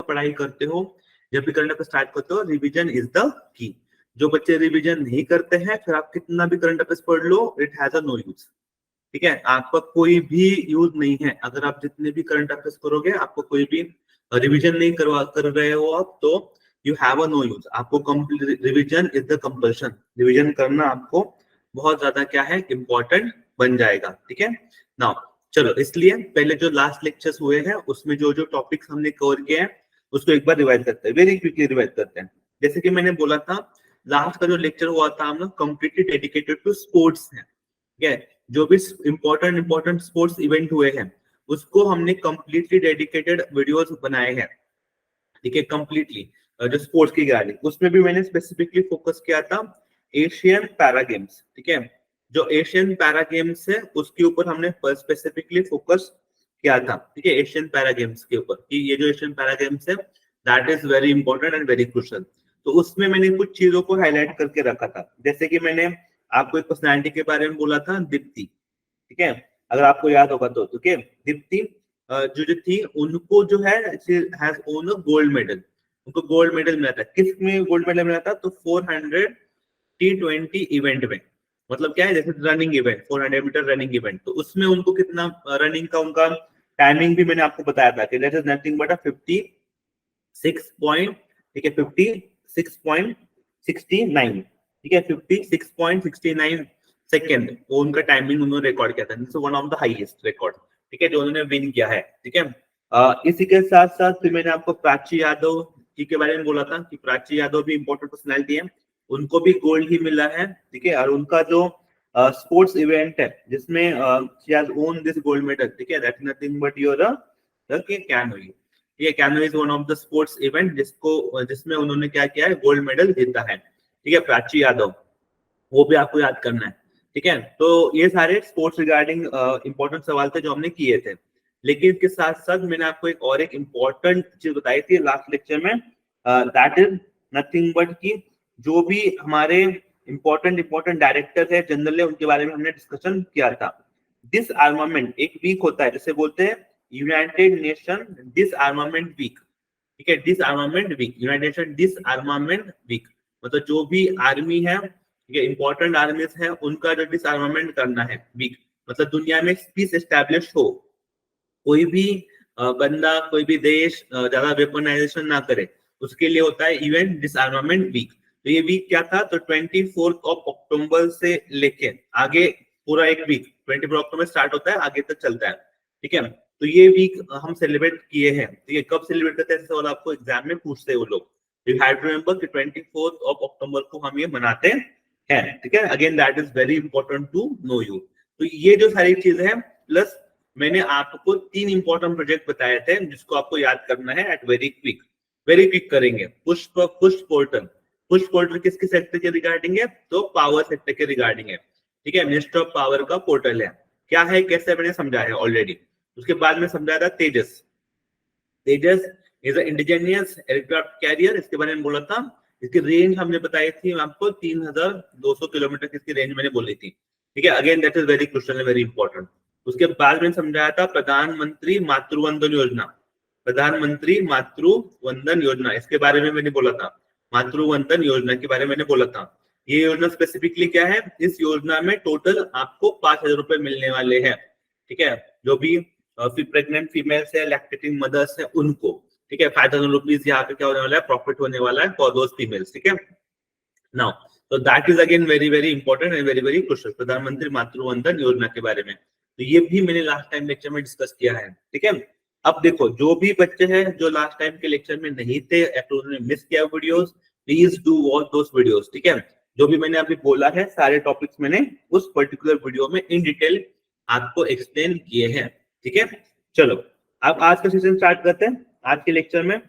पढ़ाई करते हो, जब भी करंट अफेयर स्टार्ट करते हो, रिवीजन इज द की। जो बच्चे रिवीजन नहीं करते हैं, फिर आप कितना भी करंट अफेयर्स पढ़ लो, it has a no use. ठीक है, आपका कोई भी यूज नहीं है। अगर आप जितने भी करंट अफेयर्स करोगे, आपको कोई भी रिवीजन नहीं कर रहे हो आप, तो you have a no use. आपको complete revision is the compulsion. Revision करना आपको बहुत ज्यादा क्या है, इंपॉर्टेंट बन जाएगा। ठीक है, नाउ चलो, इसलिए पहले जो लास्ट लेक्चर्स हुए हैं उसमें जो जो टॉपिक्स हमने कवर किए हैं उसको एक बार रिवाइज करते हैं, वेरी क्विकली रिवाइज करते हैं। जैसे कि मैंने बोला था, लास्ट का जो लेक्चर हुआ था हम लोग कंप्लीटली डेडिकेटेड टू स्पोर्ट्स है। ठीक है, जो भी इंपॉर्टेंट स्पोर्ट्स इवेंट हुए हैं उसको हमने कंप्लीटली डेडिकेटेड वीडियोस बनाए हैं। ठीक है, कंप्लीटली जो स्पोर्ट्स की गाड़ी, उसमें भी मैंने स्पेसिफिकली फोकस किया था एशियन पैरा गेम्स। ठीक है, जो एशियन पैरा गेम्स है उसके ऊपर हमने स्पेसिफिकली फोकस किया था। ठीक है, एशियन पैरा गेम्स के ऊपर कि ये जो एशियन पैरा गेम्स है that is very important and very crucial. तो उसमें मैंने कुछ चीजों को हाईलाइट करके रखा था, जैसे कि मैंने आपको एक पर्सनैलिटी के बारे में बोला था, दीप्ति। ठीक है, अगर आपको याद होगा तो। ठीक है, दीप्ति जो थी उनको जो है has own a gold medal. उनको गोल्ड मेडल मिला था। किस में गोल्ड मेडल मिला था? तो 400 T20 इवेंट में। मतलब क्या है, जैसे running event, 400 metre running event, तो उसमें उनको कितना रनिंग का उनका टाइमिंग भी मैंने आपको बताया था कि that is nothing but 56 point, ठीक है, 56.69, ठीक है, 56.69 सेकेंड वो उनका टाइमिंग उन्होंने रिकॉर्ड किया था। This one of the highest record, ठीक है, जो उन्होंने विन किया है। ठीक है, इसी के साथ साथ फिर मैंने आपको प्राची यादव जी के बारे में बोला था कि प्राची यादव भी इंपॉर्टेंट पर्सनैलिटी है, उनको भी गोल्ड ही मिला है। ठीक है, और उनका जो स्पोर्ट्स इवेंट है जिसमें she has won this gold medal, ठीक है, that is nothing but your canoe. ये canoe is one of the sports event जिसमें उन्होंने क्या किया है, गोल्ड मेडल जीता है। ठीक है, प्राची यादव, वो भी आपको याद करना है। ठीक है, तो ये सारे स्पोर्ट्स रिगार्डिंग इंपॉर्टेंट सवाल थे जो हमने किए थे। लेकिन इसके साथ साथ मैंने आपको एक इंपॉर्टेंट चीज बताई थी लास्ट लेक्चर में, दैट इज नथिंग बट कि जो भी हमारे इंपॉर्टेंट डायरेक्टर है जनरल है, उनके बारे में हमने डिस्कशन किया था। डिस आर्मामेंट एक वीक होता है, जैसे बोलते हैं United Nation disarmament week. ठीक है, disarmament week, United Nation disarmament week, मतलब जो भी आर्मी है, ठीक है, इंपॉर्टेंट आर्मीज है, उनका जो डिस आर्मामेंट करना है वीक, मतलब दुनिया में पीस एस्टैब्लिश हो, कोई भी बंदा, कोई भी देश ज्यादा वेपनाइजेशन ना करे, उसके लिए होता है इवेंट डिसआर्मामेंट वीक। तो ये वीक क्या था? तो 24 अक्टूबर से लेके आगे पूरा एक वीक, 24 अक्टूबर स्टार्ट होता है, आगे तक चलता है। ठीक है, तो ये वीक हम सेलिब्रेट किए हैं। ठीक है, कब सेलिब्रेट करते हैं, सवाल आपको एग्जाम में पूछते हैं वो लोग। यू हैव टू रिमेंबर कि 24 अक्टूबर को हम ये मनाते हैं। ठीक है, again that is very important to know you. तो ये जो सारी चीजें हैं, प्लस मैंने आपको 3 इंपॉर्टेंट प्रोजेक्ट बताए थे जिसको आपको याद करना है एट वेरी क्विक करेंगे। पुश पोर्टल किसके सेक्टर के रिगार्डिंग है? तो पावर सेक्टर के रिगार्डिंग है। ठीक है, मिनिस्टर ऑफ पावर का पोर्टल है। क्या है, कैसे, मैंने समझाया ऑलरेडी। उसके बाद में समझाया था Tejas is a indigenous aircraft carrier, इसके बारे में बोला था। इसकी रेंज हमने बताई थी आपको 3200 किलोमीटर की इसकी रेंज मैंने बोली थी। ठीक है, again that is very crucial, very important. उसके बाद में समझाया था प्रधानमंत्री मातृवंदन योजना, प्रधानमंत्री मातृवंदन योजना, इसके बारे में मैंने बोला था। मातृवंदन योजना के बारे में मैंने बोला था। ये योजना स्पेसिफिकली क्या है? इस योजना में टोटल आपको 5,000 रुपए मिलने वाले हैं। ठीक है, जो भी प्रेग्नेंट फीमेल्स है, लैक्टेटिंग मदर्स है, उनको, ठीक है, 5,000 रुपीज यहाँ पे क्या होने वाला है, प्रॉफिट होने वाला है फॉर दोस फीमेल्स। ठीक है, नाउ तो that is again very important and very crucial, प्रधानमंत्री मातृवंदन योजना के बारे में। तो ये भी मैंने लास्ट टाइम लेक्चर में डिस्कस किया है। ठीक है, अब देखो, जो भी बच्चे हैं जो लास्ट टाइम के लेक्चर में नहीं थे या तो उन्होंने मिस किया videos, please do watch those videos. ठीक है, जो भी मैंने अभी बोला है सारे टॉपिक्स मैंने उस पर्टिकुलर वीडियो में इन डिटेल आपको एक्सप्लेन किए हैं। ठीक है, चलो अब आज का सेशन स्टार्ट करते हैं। आज के लेक्चर में,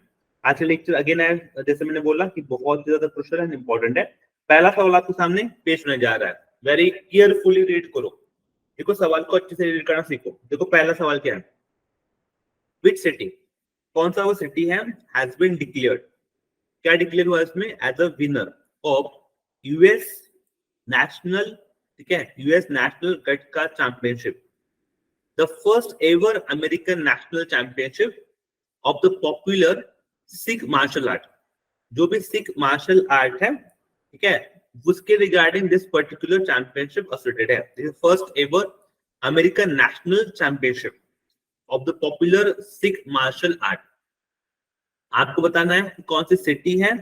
आज के लेक्चर अगेन है, जैसे मैंने बोला कि बहुत ज्यादा क्रूशियल एंड इंपॉर्टेंट है। पहला सवाल आपके सामने पेश होने जा रहा है, वेरी केयरफुली रीड करो। देखो, सवाल को अच्छे से रीड करना सीखो। देखो, पहला सवाल क्या है, विच सिटी, कौन सा वो सिटी है, हैज बीन डिक्लेयर्ड, क्या डिक्लेयर हुआ इसमें, as a winner of US national, ठीक है, US national Gatka championship, the first ever American national championship of the popular Sikh martial art, जो भी सिख मार्शल आर्ट है, ठीक है, उसके regarding this particular championship associated है. This is first ever American national championship of the popular Sikh martial art. आपको बताना है कि कौन सी सिटी है,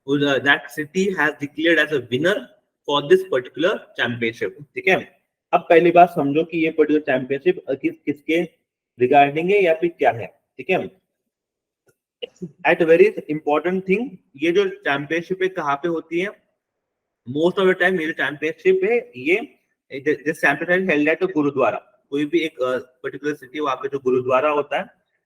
that city has declared as a winner for this particular championship. ठीक है, अब पहली बात समझो कि ये पर्टिकुलर चैंपियनशिप किसके रिगार्डिंग है या फिर क्या है. ठीक है, एट वेरी इंपॉर्टेंट थिंग, ये जो चैंपियनशिप है कहाँ पे होती है? मोस्ट ऑफ द टाइम ये जो चैंपियनशिप है, ये this championship held at gurdwara. कोई भी एक पर्टिकुलर सिटी, वहां पे जो गुरुद्वारा होता है,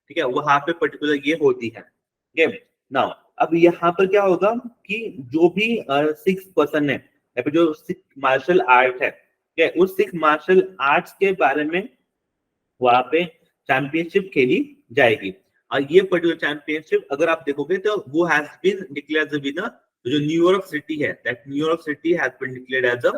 ठीक है, वहां पे पर्टिकुलर ये होती है. ठीक है, नाउ अब यहाँ पर क्या होगा कि जो भी सिक्स पर्सन है या फिर जो सिख मार्शल आर्ट है, ठीक है, उस सिख मार्शल आर्ट्स के बारे में वहां पे चैंपियनशिप खेली जाएगी. और ये पर्टिकुलर चैंपियनशिप अगर आप देखोगे तो वो has been declared as a winner. जो न्यूयॉर्क सिटी है, that New York city has been declared as a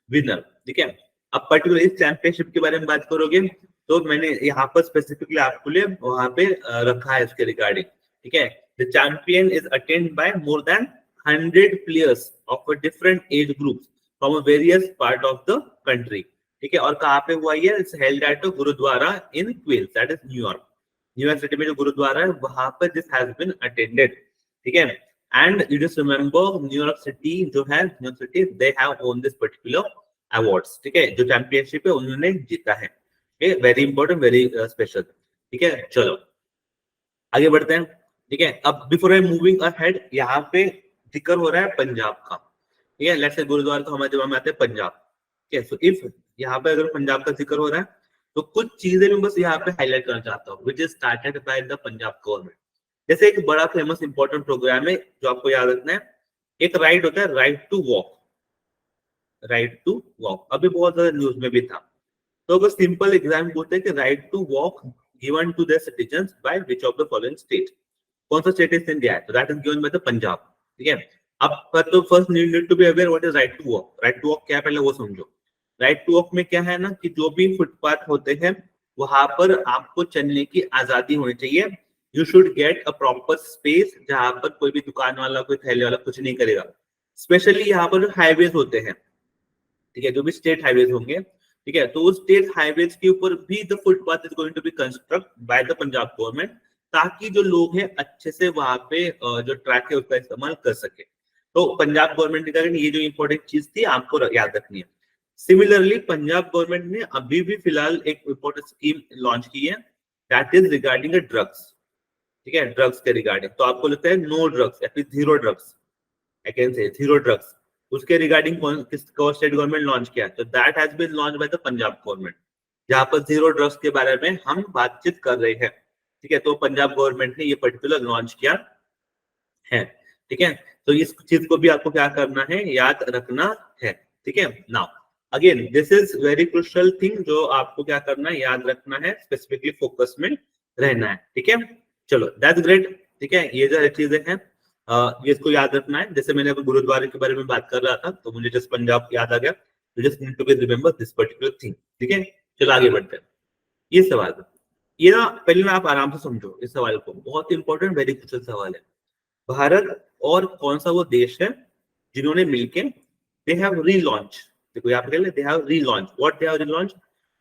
winner. ठीक है, अब पर्टिकुलर इस चैंपियनशिप के बारे में बात करोगे तो मैंने यहाँ पर स्पेसिफिकली आपके लिए वहां पे रखा है इसके रिगार्डिंग. ठीक है, the champion is attend by more than 100 players of a different age groups from a various part of the country. ठीक है, और कहाँ पे हुआ ये? It's held at a gurdwara in Queens, that is New York. New York city में जो गुरुद्वारा है वहां पर दिस हैज बीन अटेंडेड. ठीक है, and you just remember New York city जो है, New York city they have own this particular awards. ठीक है, जो चैंपियनशिप है उन्होंने जीता है. Very important, very special. ठीक है, चलो आगे बढ़ते हैं. ठीक है, अब बिफोर आई मूविंग अहेड, यहाँ पे जिक्र हो रहा है पंजाब का. ठीक है, लेट्स से गुरुद्वारा तो हमारे दिमाग में आते हैं पंजाब. ठीक है, सो इफ यहाँ पे अगर पंजाब का जिक्र हो रहा है तो कुछ चीजें मैं बस यहाँ पे हाईलाइट करना चाहता हूँ, which is started by the Punjab government. जैसे एक बड़ा फेमस इंपॉर्टेंट प्रोग्राम है जो आपको याद रखना है. एक राइट होता है, right to walk. Right to walk अभी बहुत ज्यादा न्यूज में भी था. तो अगर सिंपल एग्जाम पूछते हैं कि right to walk given to the citizens by which of the following state, कौन सा स्टेट इज इंडिया है? तो that is given by the Punjab. ठीक है, अब तो first need to be aware what is right to walk. Right to walk क्या है पहले वो समझो. राइट टू वॉक में क्या है ना कि जो भी फुटपाथ होते हैं वहां पर आपको चलने की आजादी होनी चाहिए. You should get a proper space जहां पर कोई भी दुकान वाला, कोई थैले वाला कुछ नहीं करेगा. स्पेशली यहाँ पर जो हाईवेज होते हैं, ठीक है, जो भी स्टेट हाईवेज होंगे, ठीक है, तो उस स्टेट हाईवेज के ऊपर भी the footpath is going to be construct by the Punjab government, ताकि जो लोग हैं अच्छे से वहां पे जो ट्रैक है उसका इस्तेमाल कर सके. तो पंजाब गवर्नमेंट के कारण ये जो इंपॉर्टेंट चीज थी आपको याद रखनी है. सिमिलरली पंजाब गवर्नमेंट ने अभी भी फिलहाल एक इंपॉर्टेंट स्कीम लॉन्च की है, दैट इज रिगार्डिंग ड्रग्स. ठीक है, ड्रग्स के रिगार्डिंग. तो आपको लगता है नो ड्रग्स या फिर zero drugs, I can say zero drugs, उसके रिगार्डिंग किस स्टेट गवर्नमेंट लॉन्च किया? तो that has been launch by the Punjab government, जहां पर जीरो ड्रग्स के बारे में हम बातचीत कर रहे हैं. ठीक है, तो पंजाब गवर्नमेंट ने ये पर्टिकुलर लॉन्च किया है. ठीक है, तो इस चीज को भी आपको क्या करना है, याद रखना है. ठीक है, now again this is very crucial thing जो आपको क्या करना है, याद रखना है, स्पेसिफिकली फोकस में रहना है. ठीक है, चलो दैट्स ग्रेट. ठीक है, ये जो चीजें हैं ये इसको याद रखना है. जैसे मैंने अभी गुरुद्वारे के बारे में बात कर रहा था तो मुझे जस्ट पंजाब याद आ गया. You just need to be remember this particular thing. ठीक है, चलो आगे बढ़ते हैं. ये सवाल, ये ना पहले ना आप आराम से समझो इस सवाल को, बहुत इंपॉर्टेंट वेरी क्रुशियल सवाल है. भारत और कौन सा वो देश है जिन्होंने मिलके दे हैव रीलॉन्च, देखो यहाँ पे they have relaunch, what they have relaunch,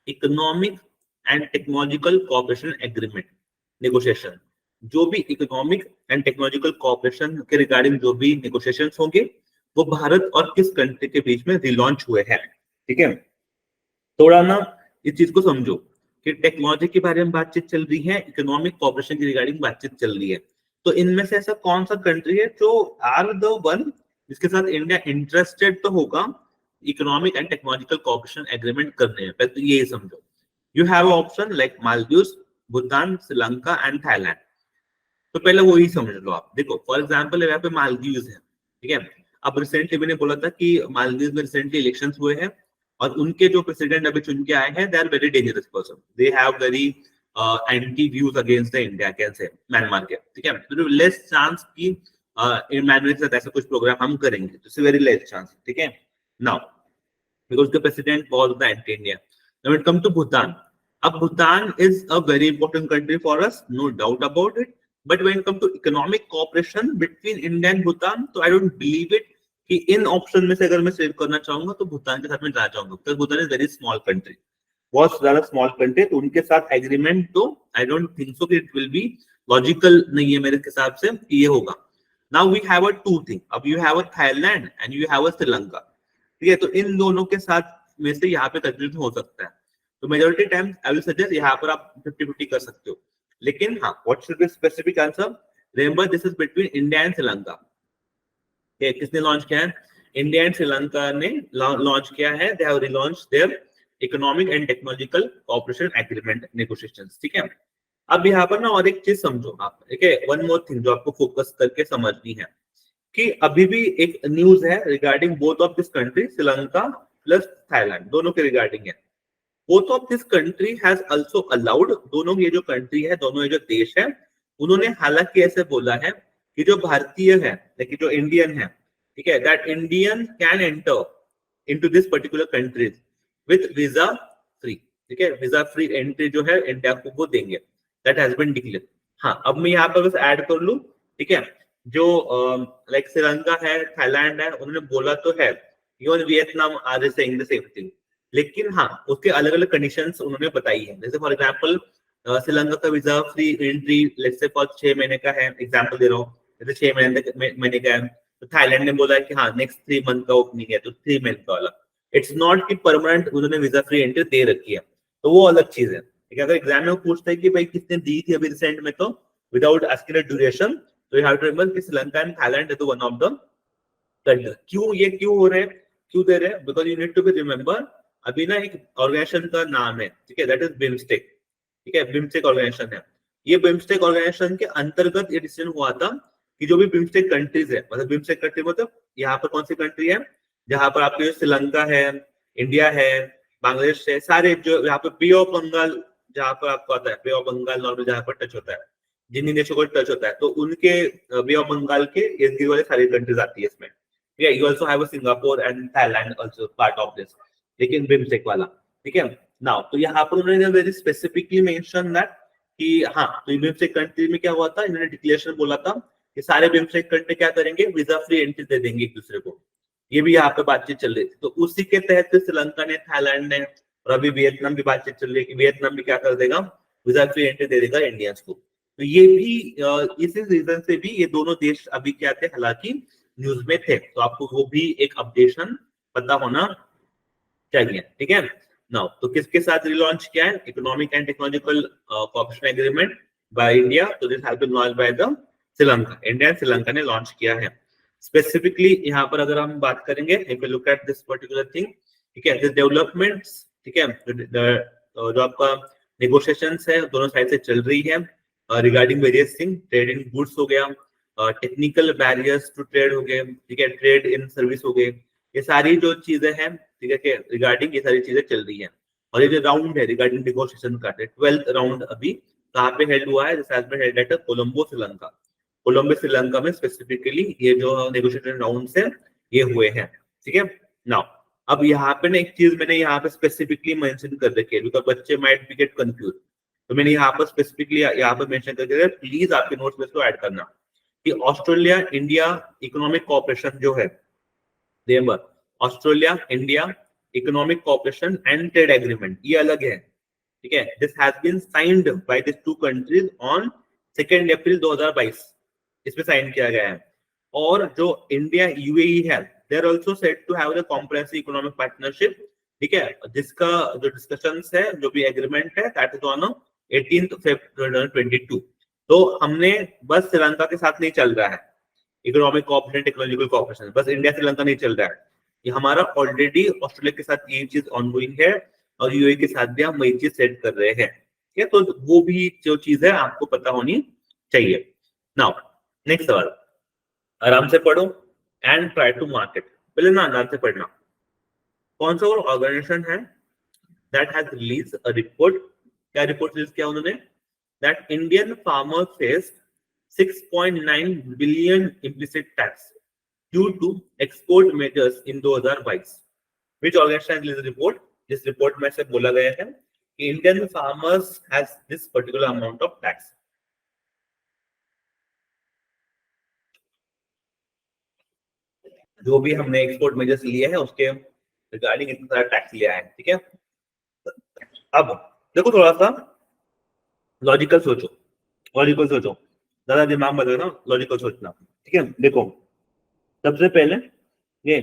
economic and technological cooperation agreement negotiation. जो भी इकोनॉमिक एंड टेक्नोलॉजिकल कोऑपरेशन के रिगार्डिंग जो भी नेगोशिएशंस होंगे वो भारत और किस कंट्री के बीच में रीलॉन्च हुए हैं. ठीक है, थोड़ा ना इस चीज को समझो कि टेक्नोलॉजी के बारे में बातचीत चल रही है, इकोनॉमिक कोऑपरेशन की रिगार्डिंग बातचीत चल रही है. तो इनमें से ऐसा कौन सा कंट्री है जो आर द वन जिसके साथ इंडिया इंटरेस्टेड तो होगा economic and technological cooperation agreement करने में? पहले तो ये समझो. You have option like Maldives, Bhutan, Sri Lanka and Thailand. तो पहले वो ही समझ लो आप. देखो फॉर एग्जांपल यहाँ पे मालदीव्स है. ठीक है, अब रिसेंटली मैंने बोला था कि मालदीव्स में रिसेंटली इलेक्शंस हुए हैं और उनके जो प्रेसिडेंट अभी चुन के आए हैं they are very dangerous person. They have very anti views against the India can say Myanmar के. ठीक है, तो लेस चांस की म्यांमार के साथ ऐसा कुछ प्रोग्राम हम करेंगे, तो वेरी लेस चांस. ठीक है, now because the president was the anti India. Now it come to Bhutan. अब Bhutan is a very important country for us, no doubt about it. But when come to economic cooperation between India and Bhutan, तो I don't believe it कि इन option में से अगर मैं select करना चाहूंगा तो भूटान के साथ में जाना चाहूंगा, because Bhutan is very small country, बहुत ज्यादा स्मॉल कंट्री, तो उनके साथ एग्रीमेंट तो आई डोंट थिंक सो कि इट विल बी लॉजिकल नहीं है मेरे हिसाब से कि ये होगा। Now we have a two thing, अब you have a Thailand and you have a Sri Lanka, ठीक है, तो इन दोनों के साथ में से यहाँ पे कंफ्यूजन हो सकता है, तो majority time I will suggest यहाँ पर आप 50-50 कर सकते हो, लेकिन हाँ what should be specific answer, remember this is between India and Sri Lanka. किसने लॉन्च किया है, इंडिया एंड श्रीलंका ने लॉन्च किया है, they have relaunch their economic and technological cooperation agreement negotiations, ठीक है। अब यहाँ पर ना और एक चीज समझो आप, ठीक है, वन मोर थिंग जो आपको फोकस करके समझनी है कि अभी भी एक न्यूज है regarding both of this country, Sri Lanka plus Thailand, दोनों के रिगार्डिंग है। Both of this country has also allowed, दोनों ये जो कंट्री है, दोनों ये जो देश है, उन्होंने हालांकि ऐसे बोला है कि जो भारतीय है, लेकिन जो इंडियन है, ठीक है, that Indian can enter into this particular countries with visa free, ठीक है, वीजा फ्री एंट्री जो है इंडिया को वो देंगे, दैट हैज बीन डिक्लेयर। हाँ, अब मैं यहाँ पर बस ऐड कर लूं, ठीक है, जो लाइक श्रीलंका है, थाईलैंड है, उन्होंने बोला तो है, even Vietnam are saying the same thing, लेकिन हाँ उसके अलग अलग कंडीशंस उन्होंने बताई है। जैसे फॉर एग्जांपल श्रीलंका का visa free entry let's say for 6 महीने का है, एग्जांपल दे रहा हूँ, जैसे 6 महीने का है, तो थाईलैंड ने बोला है कि हाँ नेक्स्ट 3 मंथ का ओपनिंग है, तो 3 मंथ का वाला, इट्स नॉट कि परमानेंट उन्होंने वीजा फ्री एंट्री दे रखी है, तो वो अलग चीज है, ठीक है। अगर एग्जाम में पूछते हैं कि भाई किसने दी थी अभी रिसेंट में, तो विदाउट आस्किंग द ड्यूरेशन, तो यू हैव टू रिमेंबर कि Sri Lanka and Thailand is one of the country. क्यों ये क्यों हो रहे हैं, क्यों दे रहे हैं, because you need to be remember, अभी ना एक ऑर्गेनाइजेशन का नाम है, ठीक है, दैट इज बिम्स्टेक, ठीक है, बिम्स्टेक ऑर्गेनाइजेशन है। ये बिम्स्टेक ऑर्गेनाइजेशन के अंतर्गत ये डिसीजन हुआ था कि जो भी बिम्स्टेक कंट्रीज है, मतलब बिम्स्टेक कंट्री मतलब यहाँ पर कौन सी कंट्री है, जहां पर आपके श्रीलंका है, इंडिया है, बांग्लादेश है, सारे जो यहाँ पर बे ऑफ बंगाल, जहां पर आपको आता है बे ऑफ बंगाल नॉर्मल जहां पर टच होता है, जिन देशों को टच होता है, तो उनके बे ऑफ बंगाल के इर्द गिर्द वाले सारी कंट्रीज आती है इसमें। Yeah, you also have a Singapore and Thailand also part of this, लेकिन बिम्स्टेक वाला, ठीक है। नाउ तो यहाँ पर उन्होंने वेरी स्पेसिफिकली मेंशन दैट कि हाँ, तो बिम्स्टेक कंट्री में क्या हुआ था, इन्होंने डिक्लेरेशन बोला था कि सारे बिम्स्टेक कंट्री क्या करेंगे, वीजा फ्री एंट्री दे देंगे एक दूसरे को, ये भी यहाँ पे बातचीत चल रही थी। तो उसी के तहत श्रीलंका ने, थाईलैंड ने, और अभी वियतनाम भी बातचीत चल रही है कि वियतनाम भी क्या कर देगा, वीजा फ्री एंट्री दे देगा इंडियंस को। तो ये भी इसी रीजन से भी ये दोनों देश अभी क्या थे, हालांकि न्यूज में थे, तो आपको वो भी एक अपडेशन पता होना चाहिए, ठीक है। नाउ तो किसके साथ रिलॉन्च किया है, economic and technological cooperation agreement by India, तो this has been launched by the Sri Lanka, India and Sri Lanka ने लॉन्च किया है। स्पेसिफिकली यहाँ पर अगर हम बात करेंगे, if you look at this particular thing, ठीक है, दिस डेवलपमेंट्स, ठीक है, जो आपका नेगोशिएशंस है दोनों साइड से चल रही है regarding various thing, trade in goods हो गया, टेक्निकल बैरियर्स टू ट्रेड हो गए, ठीक है, ट्रेड इन सर्विस हो गए, ये सारी जो चीजें हैं, ठीक है, रिगार्डिंग ये सारी चीजें चल रही है। और ये जो राउंड है रिगार्डिंग नेगोशिएशन का, 12th राउंड अभी कहाँ पे हेल्ड हुआ है, हेल्ड एट कोलंबो श्रीलंका, कोलंबो श्रीलंका में स्पेसिफिकली ये जो नेगोशिएशन राउंड है ये हुए हैं, ठीक है। नाउ अब यहाँ पे ना एक चीज मैंने यहाँ पे स्पेसिफिकली मेंशन कर रखी है, बिकॉज बच्चे माइट बी गेट कंफ्यूज, तो मैंने यहाँ पर स्पेसिफिकली यहाँ पर मेंशन करके, प्लीज आपके नोट्स में इसको ऐड करना कि ऑस्ट्रेलिया इंडिया इकोनॉमिक कोऑपरेशन जो है, remember Australia India economic cooperation and trade agreement, ये अलग है, ठीक है, this has been signed by this two countries on 2 April 2022, इसमें साइन किया गया है। और जो इंडिया यूएई है, they are also set to have the comprehensive economic partnership, ठीक है, जिसका जो डिस्कशंस है, जो भी एग्रीमेंट है, दैट इज ऑन 18 February 2022। तो हमने बस श्रीलंका के साथ नहीं चल रहा है इकोनॉमिक कोऑपरेशन टेक्नोलॉजिकल कोऑपरेशन, बस इंडिया श्रीलंका नहीं चल रहा है, ये हमारा ऑलरेडी ऑस्ट्रेलिया के साथ ये चीज ऑनगोइंग है, और यूएई के साथ भी हम वही चीज सेट कर रहे हैं, ठीक है। तो वो भी जो चीज है आपको पता होनी चाहिए। नाउ नेक्स्ट सवाल, आराम से पढ़ो and try to mark it, पहले ना आराम से पढ़ना। कौन सा ऑर्गेनाइजेशन है that has release a report, क्या रिपोर्ट रिलीज किया उन्होंने, that Indian farmer face 6.9 billion implicit tax due to export measures in 2022। Which organization has released the report? जिस रिपोर्ट में से बोला गया है कि Indian farmers has this particular amount of tax. जो भी हमने एक्सपोर्ट मेजर्स लिए हैं उसके रिगार्डिंग इतना सारा टैक्स लिया है, ठीक है। अब देखो थोड़ा सा लॉजिकल सोचो, लॉजिकल सोचो, ज्यादा दिमाग मत लगाना, लॉजिकल सोचना, ठीक है। देखो सबसे पहले ये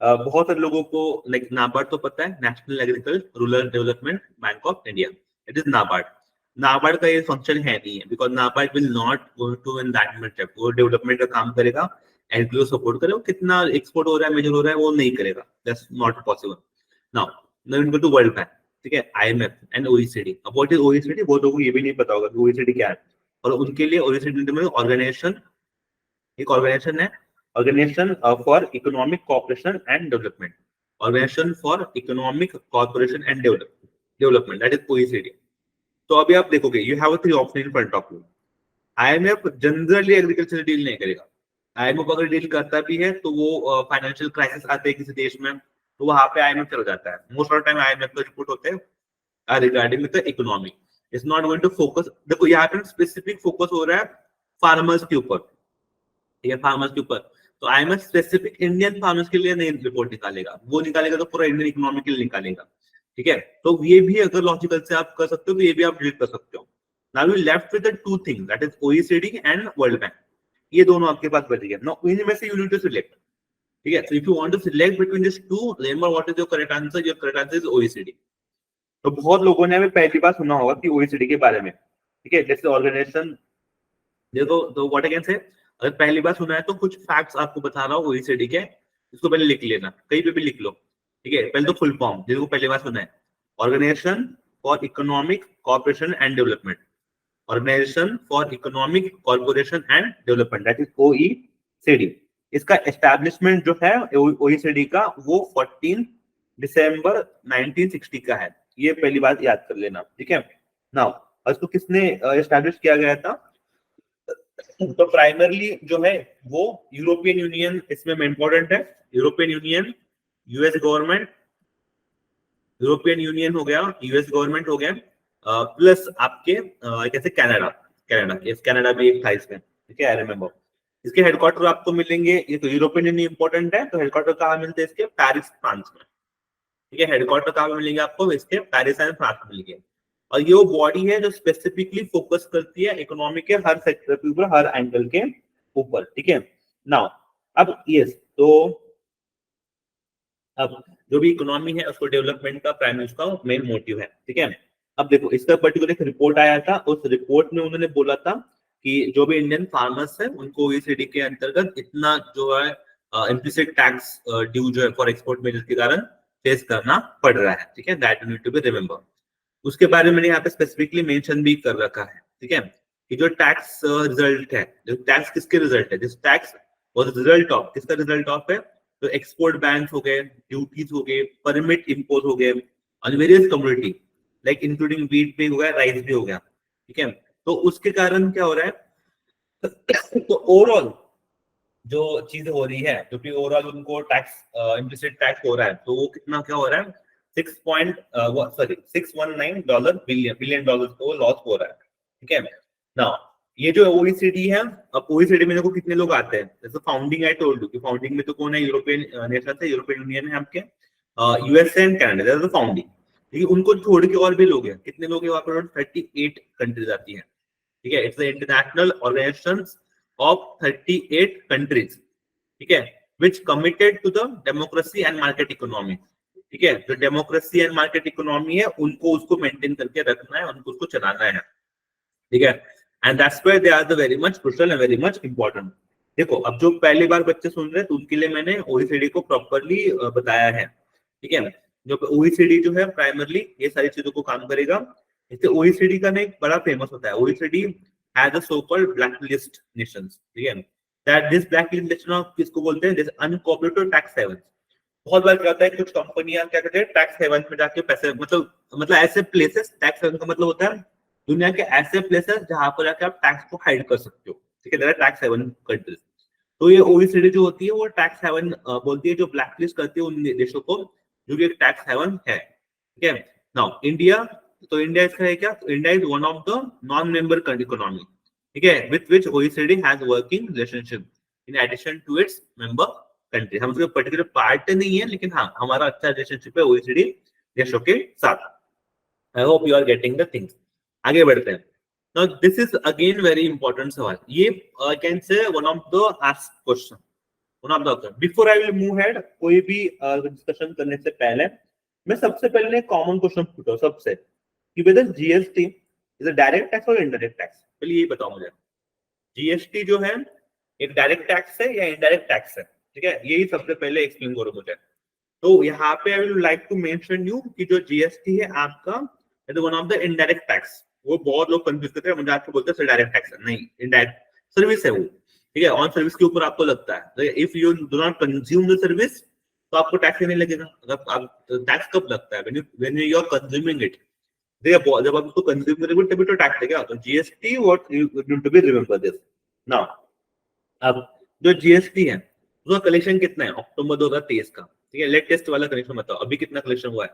बहुत सारे लोगों को लाइक नाबार्ड तो पता है, National Agriculture Rural Development Bank of India, it is NABARD. NABARD का ये फंक्शन है नहीं है, because NABARD will not go to in that much, वो डेवलपमेंट का काम करेगा, एग्री को सपोर्ट करेगा, कितना एक्सपोर्ट हो रहा है मेजर हो रहा है वो नहीं करेगा, that's not possible. Now now we go to World Bank, ठीक है, आईएमएफ एंड ओईसीडी। अब व्हाट इज ओईसीडी, बहुत लोगों को ये भी नहीं पता होगा कि ओईसीडी क्या है, और उनके लिए ओईसीडी में ऑर्गेनाइजेशन, एक ऑर्गेनाइजेशन है, Organisation for Economic cooperation and Development, Organisation for Economic cooperation and Development, that is OECD. तो अभी आप देखोगे you have three option in front of you. IMF generally agriculture से डील नहीं करेगा, आईएमएफ अगर डील करता भी है तो वो फाइनेंशियल क्राइसिस आते हैं किसी देश में तो वहां पे आईएमएफ चला जाता है, most of the time IMF का रिपोर्ट होते हैं regarding with the economy, it's not going to focus. देखो यहाँ पे स्पेसिफिक फोकस हो रहा है फार्मर्स के ऊपर, ठीक है, फार्मर्स के ऊपर, तो आईएमएफ स्पेसिफिक इंडियन फार्मर्स के लिए नहीं रिपोर्ट निकालेगा, वो निकालेगा तो पूरा इंडियन इकोनॉमी के लिए निकालेगा, ठीक है। तो ये भी अगर लॉजिकल से आप कर सकते हो तो ये भी आप डिलीट कर सकते हो। Now you left with the two things, that is OECD and world bank, ये दोनों आपके पास बच गए। नाउ इनमें से यू नीड टू सिलेक्ट, ठीक है। So if you want to select between this two, remember what is your correct answer, your correct answer is OECD. तो बहुत लोगों ने हमें पहली बार सुना होगा कि ओईसीडी के बारे में, ठीक है, जैसे ऑर्गेनाइजेशन। देखो तो व्हाट आई कैन से, अगर पहली बार सुना है तो कुछ फैक्ट्स आपको बता रहा हूँ ओईसीडी के, इसको पहले लिख लेना, कहीं पे भी लिख लो, ठीक है। पहले तो फुल फॉर्म जिसको पहली बार सुना है, Organisation for Economic cooperation and Development, Organisation for Economic Corporation and Development, that is OECD. इसका एस्टैब्लिशमेंट जो है ओईसीडी का वो 14 दिसंबर 1960 का है, ये पहली बात याद कर लेना, ठीक है। नाउ इसको किसने एस्टैब्लिश किया गया था, तो प्राइमरली जो है वो यूरोपियन यूनियन इसमें इंपॉर्टेंट है, European union, US government, European union हो गया, यूएस गवर्नमेंट हो गया, प्लस आपके कैसे कनाडा, कनाडा भी एक था इसमें, ठीक है, आई रिमेम्बर। इसके हेडक्वार्टर आपको मिलेंगे, ये तो यूरोपियन यूनियन इंपॉर्टेंट है, तो हेडक्वार्टर कहाँ मिलते हैं इसके, पेरिस फ्रांस में, ठीक है। हेडक्वार्टर कहाँ मिलेंगे आपको, इसके पेरिस एंड फ्रांस में मिलेंगे। और ये वो बॉडी है जो स्पेसिफिकली फोकस करती है इकोनॉमी के हर सेक्टर के ऊपर, हर एंगल के ऊपर, ठीक है। नाउ अब यस, तो अब जो भी इकोनॉमी है उसको डेवलपमेंट का प्राइमरी उसका मेन मोटिव है, ठीक है। अब देखो इसका पर्टिकुलर एक रिपोर्ट आया था, उस रिपोर्ट में उन्होंने बोला था कि जो भी इंडियन फार्मर्स है उनको ओईसीडी के अंतर्गत इतना जो है इम्प्लिसिट टैक्स ड्यू जो है फॉर एक्सपोर्ट मेजर्स के कारण फेस करना पड़ रहा है, ठीक है, that you need to be remember. उसके बारे में मैंने यहाँ पे स्पेसिफिकली मेंशन भी कर रखा है, ठीक है, कि जो टैक्स रिजल्ट है, जो टैक्स किसके रिजल्ट है, this tax was result of, किसका रिजल्ट ऑफ है, तो एक्सपोर्ट बैंस हो गए, ड्यूटीज हो गए, परमिट इंपोज हो गए on various community, like including wheat भी हो गया, राइस भी हो गया, ठीक है। तो उसके कारण क्या हो रहा है, तो ओवरऑल जो चीजें हो रही है, जो कि ओवरऑल उनको टैक्स इम्प्लिसिट टैक्स हो रहा है, तो वो कितना क्या हो रहा है, 619 डॉलर बिलियन डॉलर को लॉस हो रहा है, ठीक है। नाउ ये जो ओईसीडी है, अब ओईसीडी में देखो कितने लोग आते हैं, जैसे फाउंडिंग आई टोल्ड यू कि फाउंडिंग में तो कौन है, यूरोपियन नेशन है, यूरोपियन यूनियन है आपके, USA and Canada, that is founding, ठीक है। उनको छोड़ के और भी लोग हैं, कितने लोग हैं वहां पर, 38 कंट्रीज आती हैं, ठीक है। It's the international organisation of 38 countries, ठीक है, which committed to the democracy and market economy, ठीक है। जो डेमोक्रेसी एंड मार्केट इकोनॉमी है उनको उसको मेंटेन करके रखना है, उनको उसको चलाना है, ठीक है। And that's why they are the very much crucial and very much important. देखो अब जो पहली बार बच्चे सुन रहे हैं तो उनके लिए मैंने ओईसीडी को प्रॉपर्ली बताया है, ठीक है। जो ओईसीडी जो है प्राइमरली ये सारी चीजों को काम करेगा। इससे ओईसीडी का ना एक बड़ा फेमस होता है, OECD has a so called black list Nations, ठीक है। That this black list nation किसको बोलते हैं, दिस अनकोऑपरेटिव टैक्स हेवंस। बहुत बार क्या होता है, कुछ कंपनियां क्या करते हैं, टैक्स हेवन में जाके पैसे, मतलब ऐसे प्लेसेस, टैक्स हेवन का मतलब होता है दुनिया के ऐसे प्लेसेस जहां पर जाके आप टैक्स को हाइड कर सकते हो, ठीक है, टैक्स हेवन कंट्रीज। तो ये ओईसीडी जो होती है वो टैक्स हेवन बोलती है, जो ब्लैकलिस्ट करती है उन देशों को जो कि एक टैक्स हेवन है, ठीक है। नाउ इंडिया, तो इंडिया इसका है क्या, तो India is one of the non member economy, ठीक है, with which OECD has working relationship in addition to its member country. हम उसके पर्टिकुलर पार्ट नहीं है, लेकिन हाँ हमारा अच्छा रिलेशनशिप है ओईसीडी देशों के साथ। I hope you are getting the things. आगे बढ़ते हैं। Now this is again very important सवाल। ये I can say one of the asked question, one of the question. Before I will move ahead, कोई भी डिस्कशन करने से पहले मैं सबसे पहले कॉमन क्वेश्चन पूछता हूँ सबसे कि whether GST is a direct tax और इनडायरेक्ट टैक्स। पहले ये बताओ मुझे, जीएसटी जो है एक डायरेक्ट टैक्स है या इनडायरेक्ट टैक्स है? ठीक है, यही सबसे पहले एक्सप्लेन करो मुझे। तो यहाँ पे I will like to mention you कि जो जीएसटी है आपका is one of the indirect tax. वो बहुत लोग कंफ्यूज करते हैं, मुझे आपको बोलते हैं डायरेक्ट टैक्स है, नहीं इनडायरेक्ट सर्विस है वो। ठीक है, ऑन सर्विस के ऊपर आपको लगता है, if you do not consume the service तो आपको टैक्स नहीं लगेगा। आप टैक्स कब लगता है? When you are consuming it. देखिए जब आप उसको कंज्यूम करेंगे तभी तो टैक्स लगेगा। तो GST what you need to be remember this now. अब जो जीएसटी है उसका कलेक्शन कितना है अक्टूबर 2023 का? ठीक है, लेटेस्ट वाला कलेक्शन बताओ अभी कितना कलेक्शन हुआ है।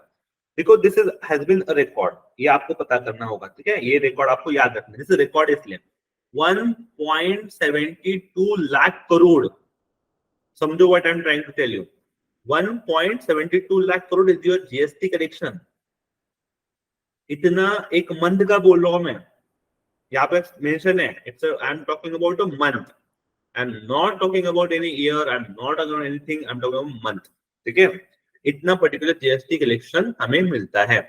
देखो this is has been a record, ये आपको पता करना होगा। ठीक है, ये रिकॉर्ड आपको याद रखना है। दिस रिकॉर्ड इसलिए 1.72 लाख करोड़। समझो what I am trying to tell you, 1.72 lakh crore is your GST collection. इतना एक मंथ का बोल रहा हूं मैं, यहाँ पे मेंशन है, it's I am talking about a month. I'm not talking about any year, I'm not talking about anything, I'm talking about month। ठीक है, इतना पर्टिकुलर जीएसटी कलेक्शन हमें मिलता है।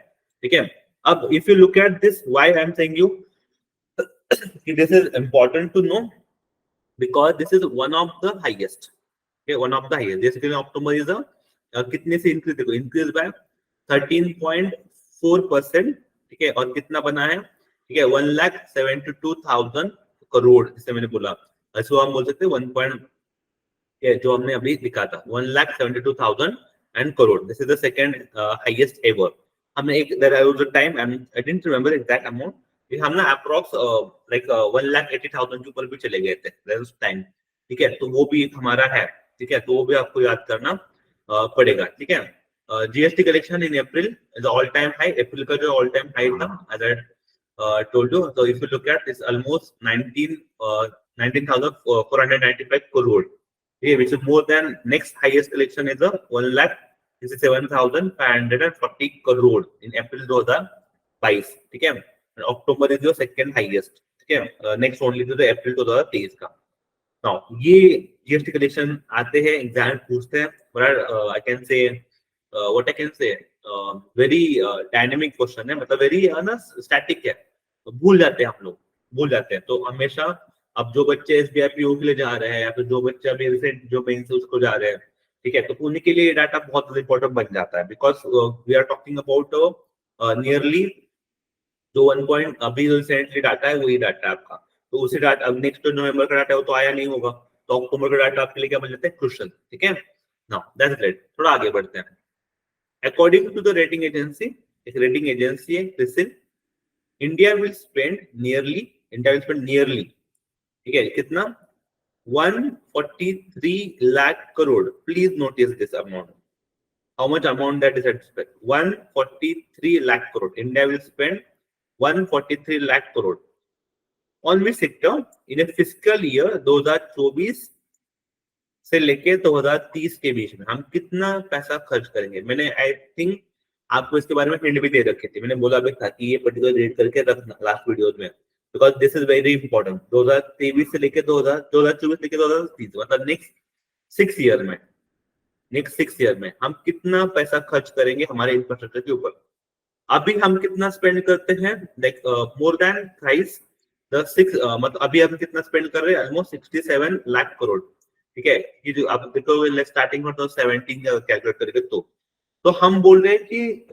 ठीक है, अब if you look at this, why I am saying you this is important to know, because this is one of the highest. One of the highest जैसे अक्टूबर इज कितने से increase, देखो इंक्रीज बाय 13.4%। ठीक है, और कितना बना है? ठीक है, 1,72,000 करोड़, जिसे मैंने बोला ऐसे हम बोल सकते हैं 1 पॉइंट, जो हमने अभी लिखा था 1,72,000 and crore. This is the second highest ever. हमने एक time I didn't remember exact amount, हम ना अप्रॉक्स लाइक 1,80,000 के ऊपर भी चले गए थे उस टाइम। ठीक है, तो वो भी हमारा है। ठीक है, तो वो भी आपको याद करना पड़ेगा। ठीक है, GST collection in April is all time high. April का जो ऑल टाइम हाई था as I told you, so if you look at this almost 19,495 crore, okay, which is more than next highest collection is a 1,67,540 crore in April 2022। ठीक है, October is your second highest. ठीक है, next only to the April 2023 का। Now ये GST collection आते हैं, exam पूछते हैं, बट आई कैन से व्हाट आई कैन से वेरी डायनेमिक क्वेश्चन है, मतलब वेरी ना स्टैटिक है, तो भूल जाते हैं हम लोग, भूल जाते हैं। तो हमेशा अब जो बच्चे एसबीआई पीओ के लिए जा रहे हैं या फिर जो बच्चे अभी रिसेंट जो मेंस है उसको जा रहे हैं, ठीक है, तो उनके लिए डाटा बहुत इंपॉर्टेंट बन जाता है, because we are talking about nearly जो 1 पॉइंट अभी रिसेंटली डाटा है वही डाटा है आपका। तो उसी डाटा अब नेक्स्ट जो नवंबर का डाटा है वो तो आया नहीं होगा, तो अक्टूबर का डाटा आपके लिए क्या बन जाता है? क्रूशियल। ठीक है, नाउ दैट्स ग्रेट। थोड़ा आगे बढ़ते हैं। According to the rating agency, एक रेटिंग एजेंसी है CRISIL, India will spend nearly, ठीक है, कितना? 143 lakh crore. Please notice this amount, how much amount that is expected? 143 lakh crore. India will spend 143 lakh crore on which sector in a fiscal year 2024 से लेके 2030 के बीच में हम कितना पैसा खर्च करेंगे। मैंने आई थिंक आपको इसके बारे में हिंट भी दे रखी थी, मैंने बोला भी था कि ये पर्टिकुलर रेट करके रखना लास्ट वीडियोस में, because this is very important. 2023 से लेके 2024 लेके 2030, मतलब नेक्स्ट 6 ईयर में, हम कितना पैसा खर्च करेंगे हमारे इंफ्रास्ट्रक्चर के ऊपर। अभी हम कितना स्पेंड करते हैं? Like more than thrice the 6, मतलब अभी हम कितना स्पेंड कर रहे हैं? ऑलमोस्ट 67 लाख करोड़। ठीक है, ये जो आप देखो स्टार्टिंग में तो 17 कैलकुलेट करके, तो हम बोल रहे हैं कि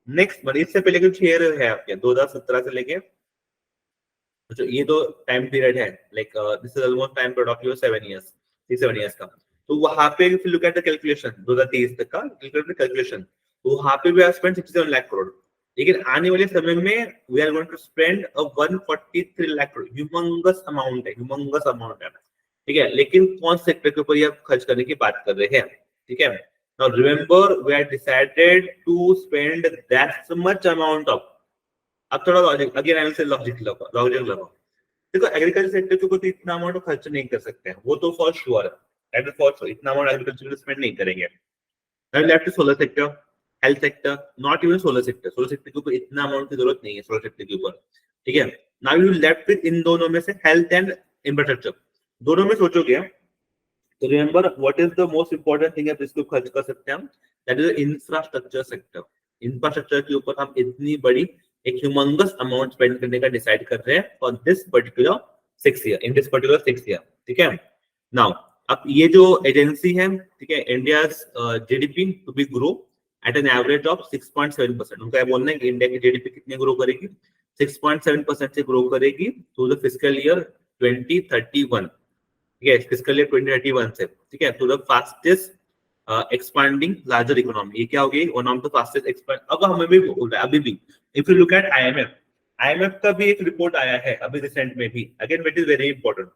नेक्स्ट मतलब इससे पहले कुछ ईयर है आपके 2017 से लेके, तो ये तो टाइम पीरियड है, like this is almost time period of your 7 years का। तो वहां पे if you look at the calculation 2023 तक का कैलकुलेशन, तो वहां पे भी आर स्पेंड 67 लाख करोड़। लेकिन आने वाले समय में we are going to spend 143 lakh crore. Humongous amount है, ठीक है, लेकिन कौन सेक्टर के ऊपर ये खर्च करने की बात कर रहे हैं? ठीक है, now remember we are decided to spend that much amount of. अब थोड़ा logic, again I will say logic लगाओ। देखो एग्रीकल्चर सेक्टर के ऊपर तो इतना अमाउंट खर्च नहीं कर सकते हैं, वो तो फॉर श्योर है। दैट इज फॉर श्योर, इतना अमाउंट एग्रीकल्चर में स्पेंड नहीं करेंगे। Left solar sector, health sector, not even solar sector, solar sector के ऊपर इतना अमाउंट की जरूरत नहीं है सोलर सेक्टर के ऊपर, ठीक है। Now you left with in दोनों में से हेल्थ एंड इंफ्रास्ट्रक्चर, दोनों में सोचोगे तो remember what is the most important thing है जिसको खर्च कर सकते हैं हम, that is infrastructure sector. Infrastructure के ऊपर हम इतनी बड़ी एक ह्यूमंगस अमाउंट स्पेंड करने का डिसाइड कर रहे हैं for this particular 6 year, in this particular 6 year, ठीक है। नाउ अब ये जो एजेंसी है, ठीक है, India GDP to be grow at an average of 6.7%, उनका बोलना है कि इंडिया की जीडीपी कितने ग्रो करेगी, 6.7% से ग्रो करेगी टू द फिस्कल ईयर 2031, ठीक है, फिस्कल ईयर 2031 से, ठीक है, to the fastest expanding larger economy. ये क्या हो गई, one of the fastest expand. अब हमें भी बोल रहा है अभी भी, if you look at IMF, IMF का भी एक रिपोर्ट आया है अभी रिसेंट में भी, again it is very important.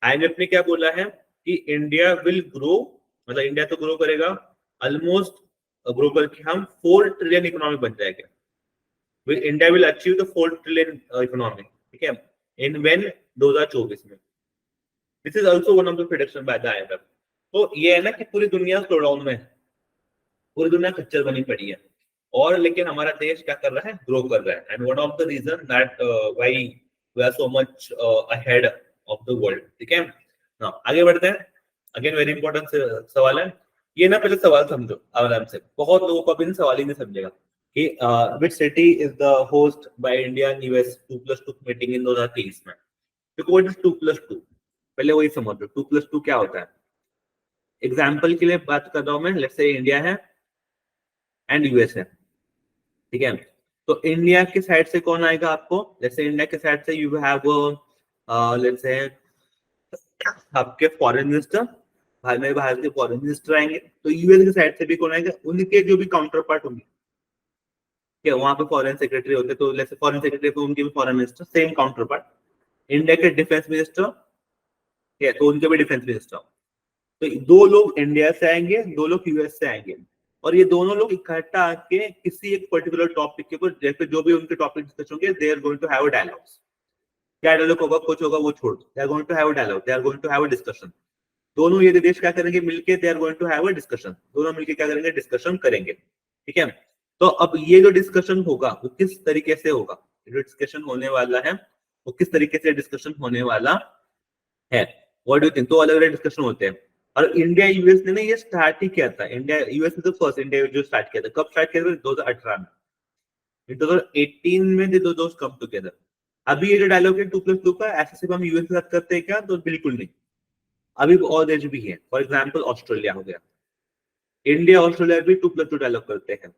IMF ने क्या बोला है कि इंडिया विल ग्रो, मतलब इंडिया तो ग्रो करेगा ऑलमोस्ट, ग्रो करके हम 4 ट्रिलियन इकोनॉमी बन जाएगा। India will achieve the 4 trillion economy, ठीक है, इन वेन 2024 में। This is also one of the prediction by the IMF. तो ये है ना कि पूरी दुनिया स्लोडाउन में है, पूरी दुनिया खच्चर बनी पड़ी है, और लेकिन हमारा देश क्या कर रहा है, ग्रो कर रहा है। And one of the reason that why we are so much ahead of the world, ठीक है ना। आगे बढ़ते हैं, अगेन वेरी इंपॉर्टेंट सवाल है ये ना, पहले सवाल समझो आराम से, बहुत लोगों को अभी सवाल ही नहीं समझेगा कि which city is the host by India and US 2+2 meeting in 2023 में। देखो व्हाट इज 2+2, पहले वही समझ लो 2+2 क्या होता है। एग्जाम्पल के लिए बात कर रहा हूं मैं, लेट्स से इंडिया है एंड यूएस है, ठीक है। तो इंडिया के साइड से कौन आएगा आपको, जैसे इंडिया के साइड से यू हैव लेट्स से आपके फॉरेन मिनिस्टर, भारत में भारत के फॉरेन मिनिस्टर आएंगे। तो यूएस के साइड से भी कौन आएगा, उनके जो भी काउंटर पार्ट होंगे, ठीक है, वहां पे फॉरेन सेक्रेटरी होते, तो लेट्स से फॉरेन सेक्रेटरी तो उनके भी foreign minister same counter part. India के डिफेंस मिनिस्टर, ठीक है, तो उनके भी डिफेंस मिनिस्टर। तो दो लोग इंडिया से आएंगे, दो लोग यूएस से आएंगे, और ये दोनों लोग इकट्ठा आके किसी एक पर्टिकुलर टॉपिक के ऊपर, जैसे जो भी उनके टॉपिक डिस्कस होंगे, they are going to have a dialogue. क्या डायलॉग होगा, कुछ होगा वो छोड़, they are going to have a dialogue, they are going to have a discussion. दोनों ये देश क्या करेंगे मिलके, they are going to have a discussion, दोनों मिलके क्या करेंगे, डिस्कशन करेंगे, ठीक है। तो अब ये जो डिस्कशन होगा वो किस तरीके से होगा, जो डिस्कशन होने वाला है वो किस तरीके से डिस्कशन होने वाला है, व्हाट डू यू थिंक। तो अलग अलग डिस्कशन होते हैं, और इंडिया यूएस ने ना ये स्टार्ट ही किया था, इंडिया यूएस ने तो फर्स्ट इंडिया जो स्टार्ट किया था, कब स्टार्ट किया था, 2018 में, 2018 में दे दो दोस्त कम टुगेदर। अभी ये जो डायलॉग है 2+2 का, ऐसे सिर्फ हम यूएस के साथ करते हैं क्या, तो बिल्कुल नहीं, अभी और देश भी है, फॉर एग्जाम्पल ऑस्ट्रेलिया हो गया, इंडिया ऑस्ट्रेलिया भी 2+2 डायलॉग करते हैं,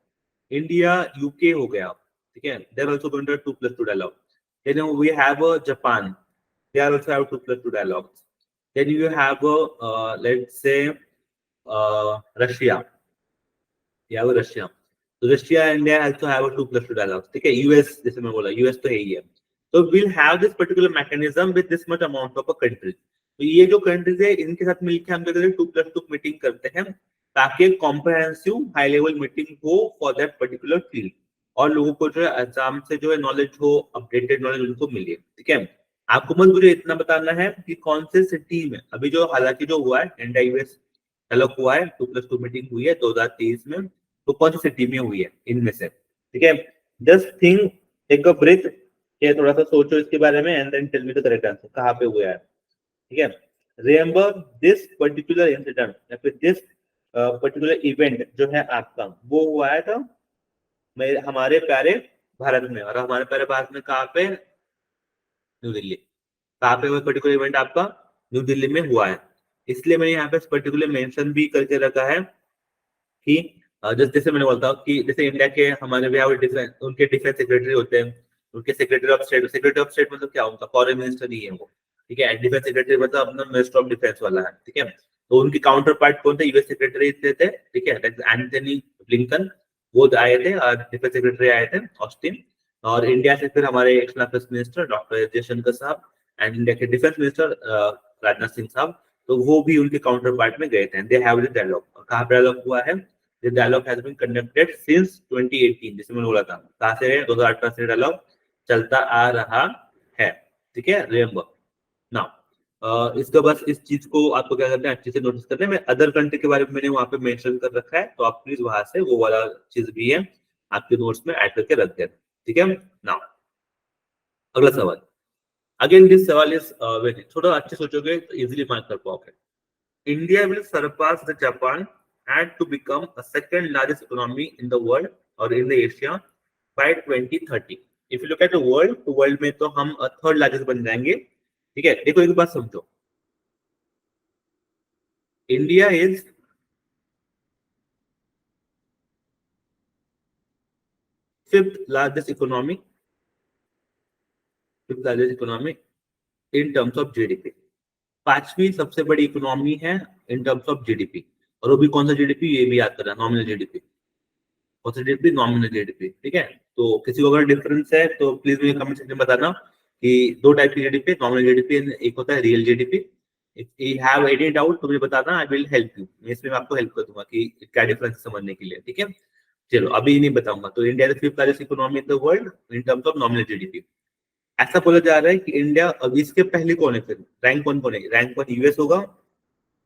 इंडिया यूके हो गया, ठीक है, they are also going to 2+2 dialogue. Then we have Japan, they are also have 2+2 dialogues. Then you have let's say Russia, you have Russia, so Russia and India also have a 2+2 dialogues, ठीक है। US जैसे मैं बोला, US तो है ही है, तो we'll have this particular mechanism with this much amount of a country। तो ये जो कंट्रीज है इनके साथ मिलकर हम 2+2 मीटिंग करते हैं, ताकि कॉम्प्रहेंसिव हाई लेवल मीटिंग हो फॉर दैट पर्टिकुलर फील्ड, और लोगों को जो है आराम से जो है नॉलेज हो, अपडेटेड नॉलेज उनको मिले, ठीक है। आपको बस मुझे इतना बताना है कि कौन से सिटी में अभी जो, हालांकि जो हुआ है इंडिया यूएस अलग हुआ है, 2+2 मीटिंग हुई है 2023 में, तो कौन सी सिटी में हुई है इनमें से, ठीक है। Just think, take a breath, ये थोड़ा सा सोचो इसके बारे में, and then tell me the correct answer, कहाँ पे हुआ है, ठीक है। रिमेंबर दिस पर्टिकुलर इंसिडेंट या फिर दिस पर्टिकुलर इवेंट जो है आपका, वो हुआ है था मेरे हमारे प्यारे भारत में, और हमारे प्यारे भारत में कहाँ पे, न्यू दिल्ली। कहाँ पे वो पर्टिकुलर इवेंट आपका, न्यू दिल्ली में हुआ है। इसलिए मैंने यहाँ पे पर्टिकुलर मेंशन भी करके रखा है कि जैसे मैंने बोलता हूँ कि जैसे इंडिया के हमारे भी उनके डिफेंस सेक्रेटरी होते हैं, उनके सेक्रेटरी ऑफ स्टेट मतलब क्या, उनका फॉरेन मिनिस्टर ही है वो, ठीक है। डिफेंस सेक्रेटरी मतलब अपना मिनिस्टर ऑफ डिफेंस वाला है, ठीक है। तो उनकी काउंटर पार्ट कौन थे, यूएस सेक्रेटरी थे, ठीक है, एंथनी ब्लिंकन, वो आए थे, और डिफेंस सेक्रेटरी आए थे ऑस्टिन, और इंडिया से फिर हमारे external affairs minister doctor Jaishankar साहब, एंड इंडिया के डिफेंस मिनिस्टर राजनाथ सिंह साहब, तो वो भी उनके काउंटर पार्ट में गए थे। दे हैव द डायलॉग, कहाँ पे डायलॉग हुआ है, the dialogue has been conducted since 2018, जैसे मैंने बोला था, कहाँ से 2018 से डायलॉग चलता आ रहा है, ठीक है। रिमेंबर नाउ, इसका बस इस चीज को आपको क्या करना है, अच्छे से नोटिस करना है। मैं अदर कंट्री के बारे में मैंने वहां पे मेंशन कर रखा है, तो आप प्लीज वहां से वो वाला चीज भी है आपके नोट्स में ऐड करके रख दें। ठीक है। नाउ अगला सवाल, अगेन दिस सवाल इज वेरी, थोड़ा अच्छे सोचोगे तो इजीली मार्क कर पाओगे। India will surpass the Japan and to become a second largest economy in the world और in the Asia by 2030। If you look at the world, तो world में तो हम थर्ड लार्जेस्ट बन जाएंगे। ठीक है, देखो एक बात समझो, India is fifth largest economy, fifth largest economy in terms of GDP. पांचवी सबसे बड़ी इकोनॉमी है इन टर्म्स ऑफ जीडीपी। और वो भी कौन सा जीडीपी, ये भी याद करना, नॉमिनल जीडीपी। कौन सा जीडीपी, नॉमिनल जीडीपी। ठीक है, तो किसी को अगर डिफरेंस है तो प्लीज मुझे कमेंट सेक्शन में बताना कि दो टाइप की जीडीपी, नॉमिनल जीडीपी, एक होता है real GDP. If you have any doubt तो मुझे बताना, आई विल हेल्प यू। इसमें मैं आपको हेल्प कर दूंगा कि क्या डिफरेंस समझने के लिए। ठीक है, चलो अभी नहीं बताऊंगा। तो India is fifth largest economy in the world in terms of nominal GDP. ऐसा बोला जा रहा है कि इंडिया अब इसके पहले कौन है, फिर रैंक कौन कौन है, रैंक वन यूएस होगा,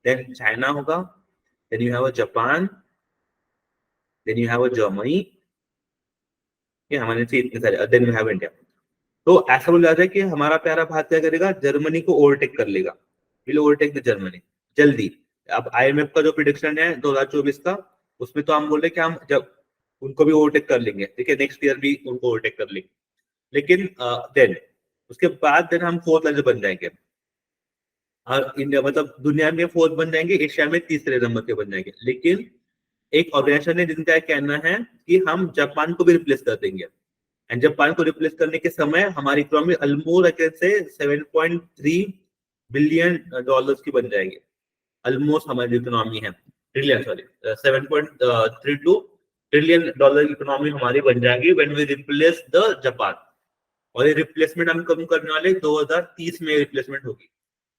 देन चाइना होगा, then you have a Japan, then you have a Germany. ये हमारे से इतने सारे, देन यू हैव इंडिया। तो ऐसा बोला जाता है कि हमारा प्यारा भारत क्या करेगा, जर्मनी को ओवरटेक कर लेगा, विल ओवरटेक द जर्मनी जल्दी। अब आईएमएफ का जो प्रिडिक्शन है 2024 का, उसमें तो हम बोल रहे हैं कि हम जब उनको भी ओवरटेक कर लेंगे। ठीक है, नेक्स्ट ईयर भी उनको ओवरटेक कर लेंगे। लेकिन देन उसके बाद देन हम फोर्थ लार्जेस्ट बन जाएंगे। और इंडिया मतलब दुनिया में फोर्थ बन जाएंगे, एशिया में तीसरे नंबर के बन जाएंगे। लेकिन एक ऑर्गेनाइजेशन है जिनका कहना है कि हम जापान को भी रिप्लेस कर देंगे। एंड जापान को रिप्लेस करने के समय हमारी इकोनॉमी ऑलमोस्ट से 7.3 बिलियन डॉलर्स की बन जाएगी। ऑलमोस्ट हमारी इकोनॉमी है trillion, sorry 7.32 trillion dollar economy हमारी बन जाएगी when we replace the Japan. और ये रिप्लेसमेंट हम कम करने वाले 2030 में रिप्लेसमेंट होगी,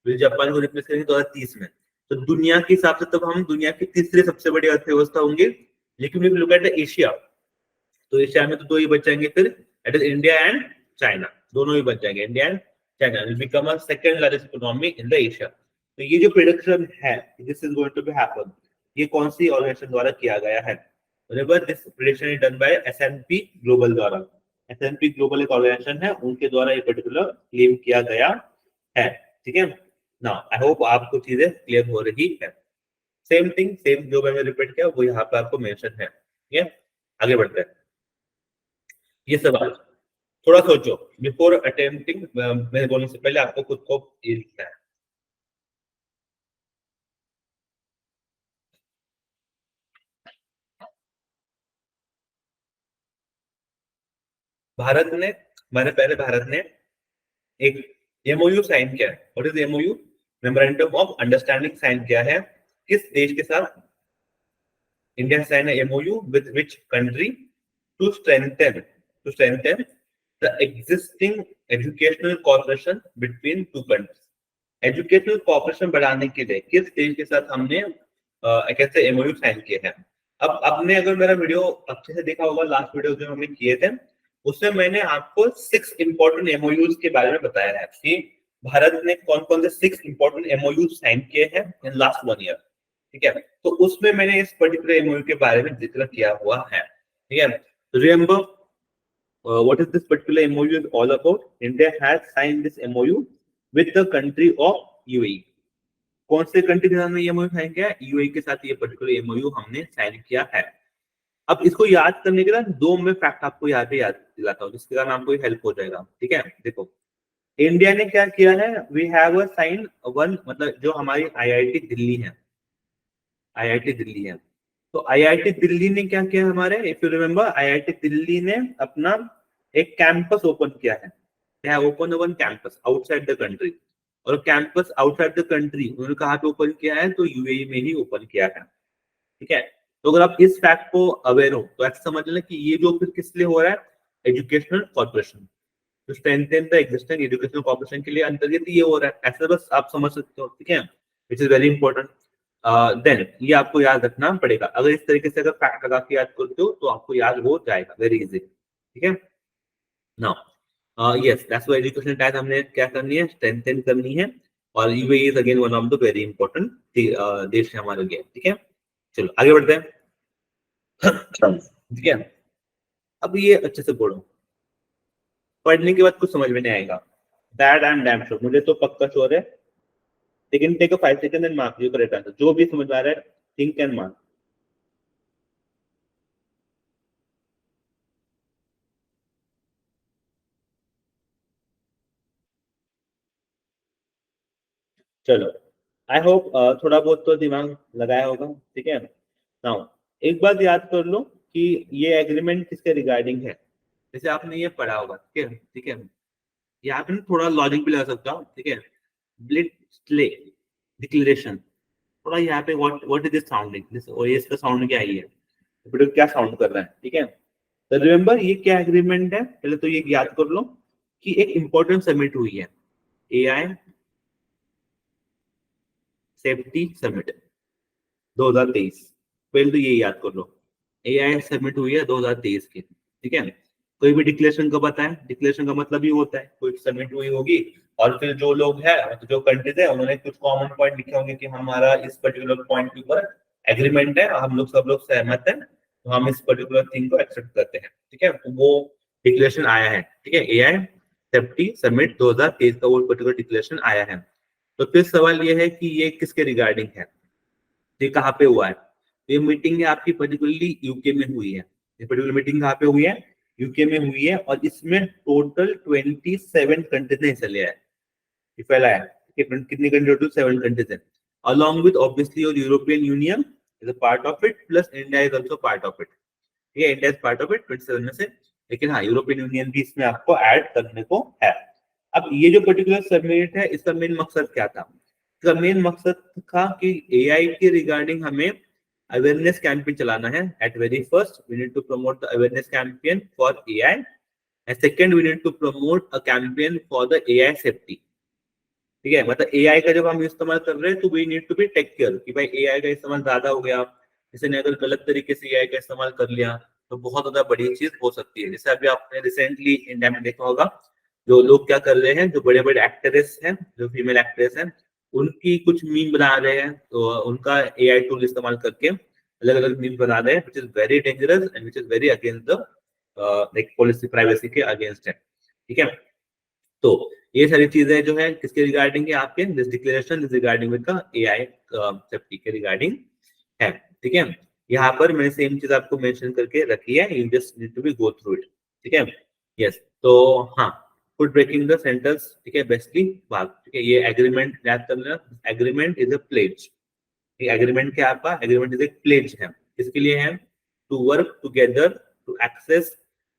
फिर जापान को रिप्लेस करेंगे 2030 में। तो दुनिया के हिसाब से तब हम दुनिया की तीसरी सबसे बड़ी अर्थव्यवस्था होंगे। लेकिन लुक एट एशिया, तो एशिया में तो दो ही बच जाएंगे फिर, that is India and China. दोनों ही बच जाएंगे, India and China will become a second largest economy in the Asia. तो ये जो प्रेडिक्शन है, this is going to be happen, ये कौन सी ऑर्गेनाइजेशन द्वारा किया गया है? Remember this prediction is done by SNP global द्वारा। एसएनपी ग्लोबल एक ऑर्गेनाइजेशन है, उनके द्वारा ये पर्टिकुलर क्लेम किया गया है। ठीक है, नाउ आई होप आपको चीजें क्लियर हो रही है। सेम थिंग, सेम जो मैंने रिपीट किया वो यहाँ पे आपको मेंशन है। ठीक है, आगे बढ़ते हैं। ये सवाल थोड़ा सोचो, बिफोर अटेम्प्टिंग, मेरे बोलने से पहले आपको खुद को ये लिखना है। भारत ने, मैंने पहले भारत ने एक एमओयू साइन किया है। What is MOU? Memorandum of understanding sign किया है। किस देश के साथ? India sign MOU with which country? To strengthen the existing educational cooperation between two countries। Educational cooperation बढ़ाने के लिए किस देश के साथ हमने कैसे एमओयू साइन किए हैं? अब आपने अगर मेरा वीडियो अच्छे से देखा होगा, लास्ट वीडियो जो हमने किए थे, उसमें मैंने आपको 6 इंपॉर्टेंट एमओयूज के बारे में बताया है कि भारत ने कौन कौन से 6 इंपॉर्टेंट एमओयू साइन किए हैं इन लास्ट 1 ईयर। ठीक है, तो उसमें मैंने इस पर्टिकुलर एमओयू के बारे में जिक्र किया हुआ है। ठीक है, remember what is this particular MOU is all about? India has signed this MOU with the country of UAE। कौन से कंट्री के साथ में ये MOU साइन किया है? यूएई के साथ ये पर्टिकुलर MOU हमने साइन किया है। अब इसको याद करने के लिए दो मैं फैक्ट आपको यहाँ पे याद दिलाता हूँ, जिसके कारण आपको हेल्प हो जाएगा। ठीक है, देखो इंडिया ने क्या किया है, we have a sign one, मतलब जो हमारी आईआईटी दिल्ली है, आईआईटी दिल्ली है, तो आईआईटी दिल्ली ने क्या किया हमारे, if you remember, IIT Delhi ने अपना एक कैंपस ओपन किया है। they have opened one campus outside the country। और कैंपस आउटसाइड द कंट्री उन्होंने कहा पे ओपन किया है, तो यूएई में ही ओपन किया है। ठीक है, तो अगर आप इस फैक्ट को अवेयर हो तो ऐसा समझ लें कि ये जो फिर किस लिए हो रहा है, एजुकेशनल कॉर्पोरेशन, तो strengthen the existing educational corporation के लिए अंतर्गत ये हो रहा है। ऐसा बस आप समझ सकते हो। ठीक है, which is very important. Then ये आपको याद रखना पड़ेगा। अगर इस तरीके से अगर फैक्ट लगा के याद करते हो तो आपको याद हो जाएगा वेरी इजी। ठीक है, now yes that's why education type हमने क्या करनी है, स्ट्रेंथन करनी है। और UAE is again one of the very important देश है हमारे लिए। ठीक है, चलो आगे बढ़ते हैं। ठीक है, अब ये अच्छे से बोलो, पढ़ने के बाद कुछ समझ में नहीं आएगा। That I am damn sure, मुझे तो पक्का श्योर है, लेकिन take a 5 second and mark your correct answer. जो भी समझ में आ रहा है थिंक एंड मार्क। चलो, आई होप थोड़ा बहुत तो दिमाग लगाया होगा। ठीक है, नाउ एक बात याद कर लो कि ये एग्रीमेंट किसके रिगार्डिंग है। जैसे आपने ये पढ़ा होगा, ठीक है, ठीक है, यहाँ पे ना थोड़ा लॉजिक भी लगा सकता हूँ। ठीक है, ब्लिट स्ले डिक्लेरेशन, थोड़ा यहाँ पे what is this sounding, this OS का साउंड क्या ही है, बेटा क्या साउंड कर रहा है। ठीक है, तो रिमेंबर ये क्या एग्रीमेंट है, पहले तो ये याद कर लो कि एक इंपॉर्टेंट समिट हुई है, एआई सेफ्टी समिट 2023। पहले तो ये याद कर लो, एआई समिट हुई है 2023 की। ठीक है, कोई भी डिक्लेरेशन का पता है, डिक्लेरेशन का मतलब ये होता है कोई समिट हुई होगी और फिर जो लोग हैं, तो जो कंट्रीज है, उन्होंने कुछ कॉमन पॉइंट लिखे होंगे कि हमारा इस पर्टिकुलर पॉइंट के ऊपर एग्रीमेंट है, हम लोग सब लोग सहमत हैं, तो हम इस पर्टिकुलर थिंग को एक्सेप्ट करते हैं। ठीक है, तो वो डिक्लेरेशन आया है। ठीक है, एआई सेफ्टी समिट 2023 का वो पर्टिकुलर डिक्लेरेशन आया है। तो फिर सवाल ये है कि ये किसके रिगार्डिंग है, ये कहाँ पे हुआ है। ये मीटिंग है आपकी पर्टिकुलरली यूके में हुई है। ये पर्टिकुलर मीटिंग कहाँ पे हुई है, यूके में हुई है, और इसमें टोटल 27 कंट्रीज ने हिस्सा लिया है, ये फैला है। कितनी कंट्री, टोटल 7 कंट्रीज है, along with obviously your European Union is a part of it, plus India is also part of it। ठीक है, India is part of it 27 में से, लेकिन हाँ यूरोपियन यूनियन भी इसमें आपको ऐड करने को है। अब ये जो पर्टिकुलर सबमिट है, इसका मेन मकसद क्या था, इसका मेन मकसद था कि एआई के रिगार्डिंग हमें अवेयरनेस कैंपेन चलाना है। At very first we need to promote the awareness campaign for AI, and second we need to promote a campaign for the AI safety. ठीक है, मतलब एआई का जब हम इस्तेमाल कर रहे हैं तो we need to be take care कि भाई एआई का इस्तेमाल ज्यादा हो गया, किसी ने अगर गलत तरीके से एआई का इस्तेमाल कर लिया तो बहुत ज्यादा बड़ी चीज हो सकती है। जैसे अभी आपने रिसेंटली इंडिया में देखा होगा, जो लोग क्या कर रहे हैं, जो बड़े बड़े एक्ट्रेस हैं, जो फीमेल एक्ट्रेस हैं, उनकी कुछ मीम बना रहे हैं, तो उनका एआई टूल इस्तेमाल करके अलग अलग मीम बना रहे हैं, विच is very dangerous and which is very against the like policy privacy के अगेंस्ट है। ठीक है, तो ये सारी चीजें जो है किसके रिगार्डिंग है, आपके this declaration is regarding with the AI safety के रिगार्डिंग है। ठीक है, यहाँ पर मैंने सेम चीज आपको मेंशन करके रखी है, you just need to be go through it. ठीक है, यस, तो हाँ, फुट ब्रेकिंग द सेंटेंस। ठीक है, बेस्टली भाग। ठीक है, ये एग्रीमेंट याद करना, agreement is a pledge. Agreement क्या आपका, एग्रीमेंट इज एक प्लेज है, किसके लिए है, to work together to access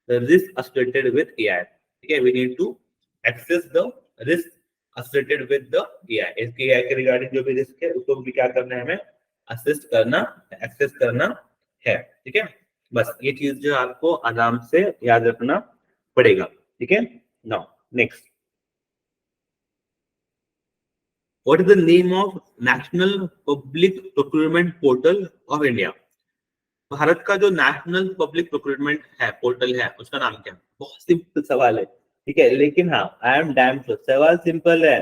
the risk associated with AI. ठीक है, we need to access the risk associated with the AI, इसके एआई के रिगार्डिंग जो भी रिस्क है उसको भी क्या करना है, हमें असिस्ट करना, एक्सेस करना है। ठीक है, बस ये चीज जो आपको आराम से याद रखना पड़ेगा। ठीक है, now next, what is the name of national public procurement portal of India. Bharat का जो नेशनल पब्लिक प्रोक्योरमेंट है पोर्टल है, उसका नाम क्या है। बहुत सिंपल सवाल है। ठीक है, लेकिन हाँ, आई एम डैम श्योर सवाल सिंपल है,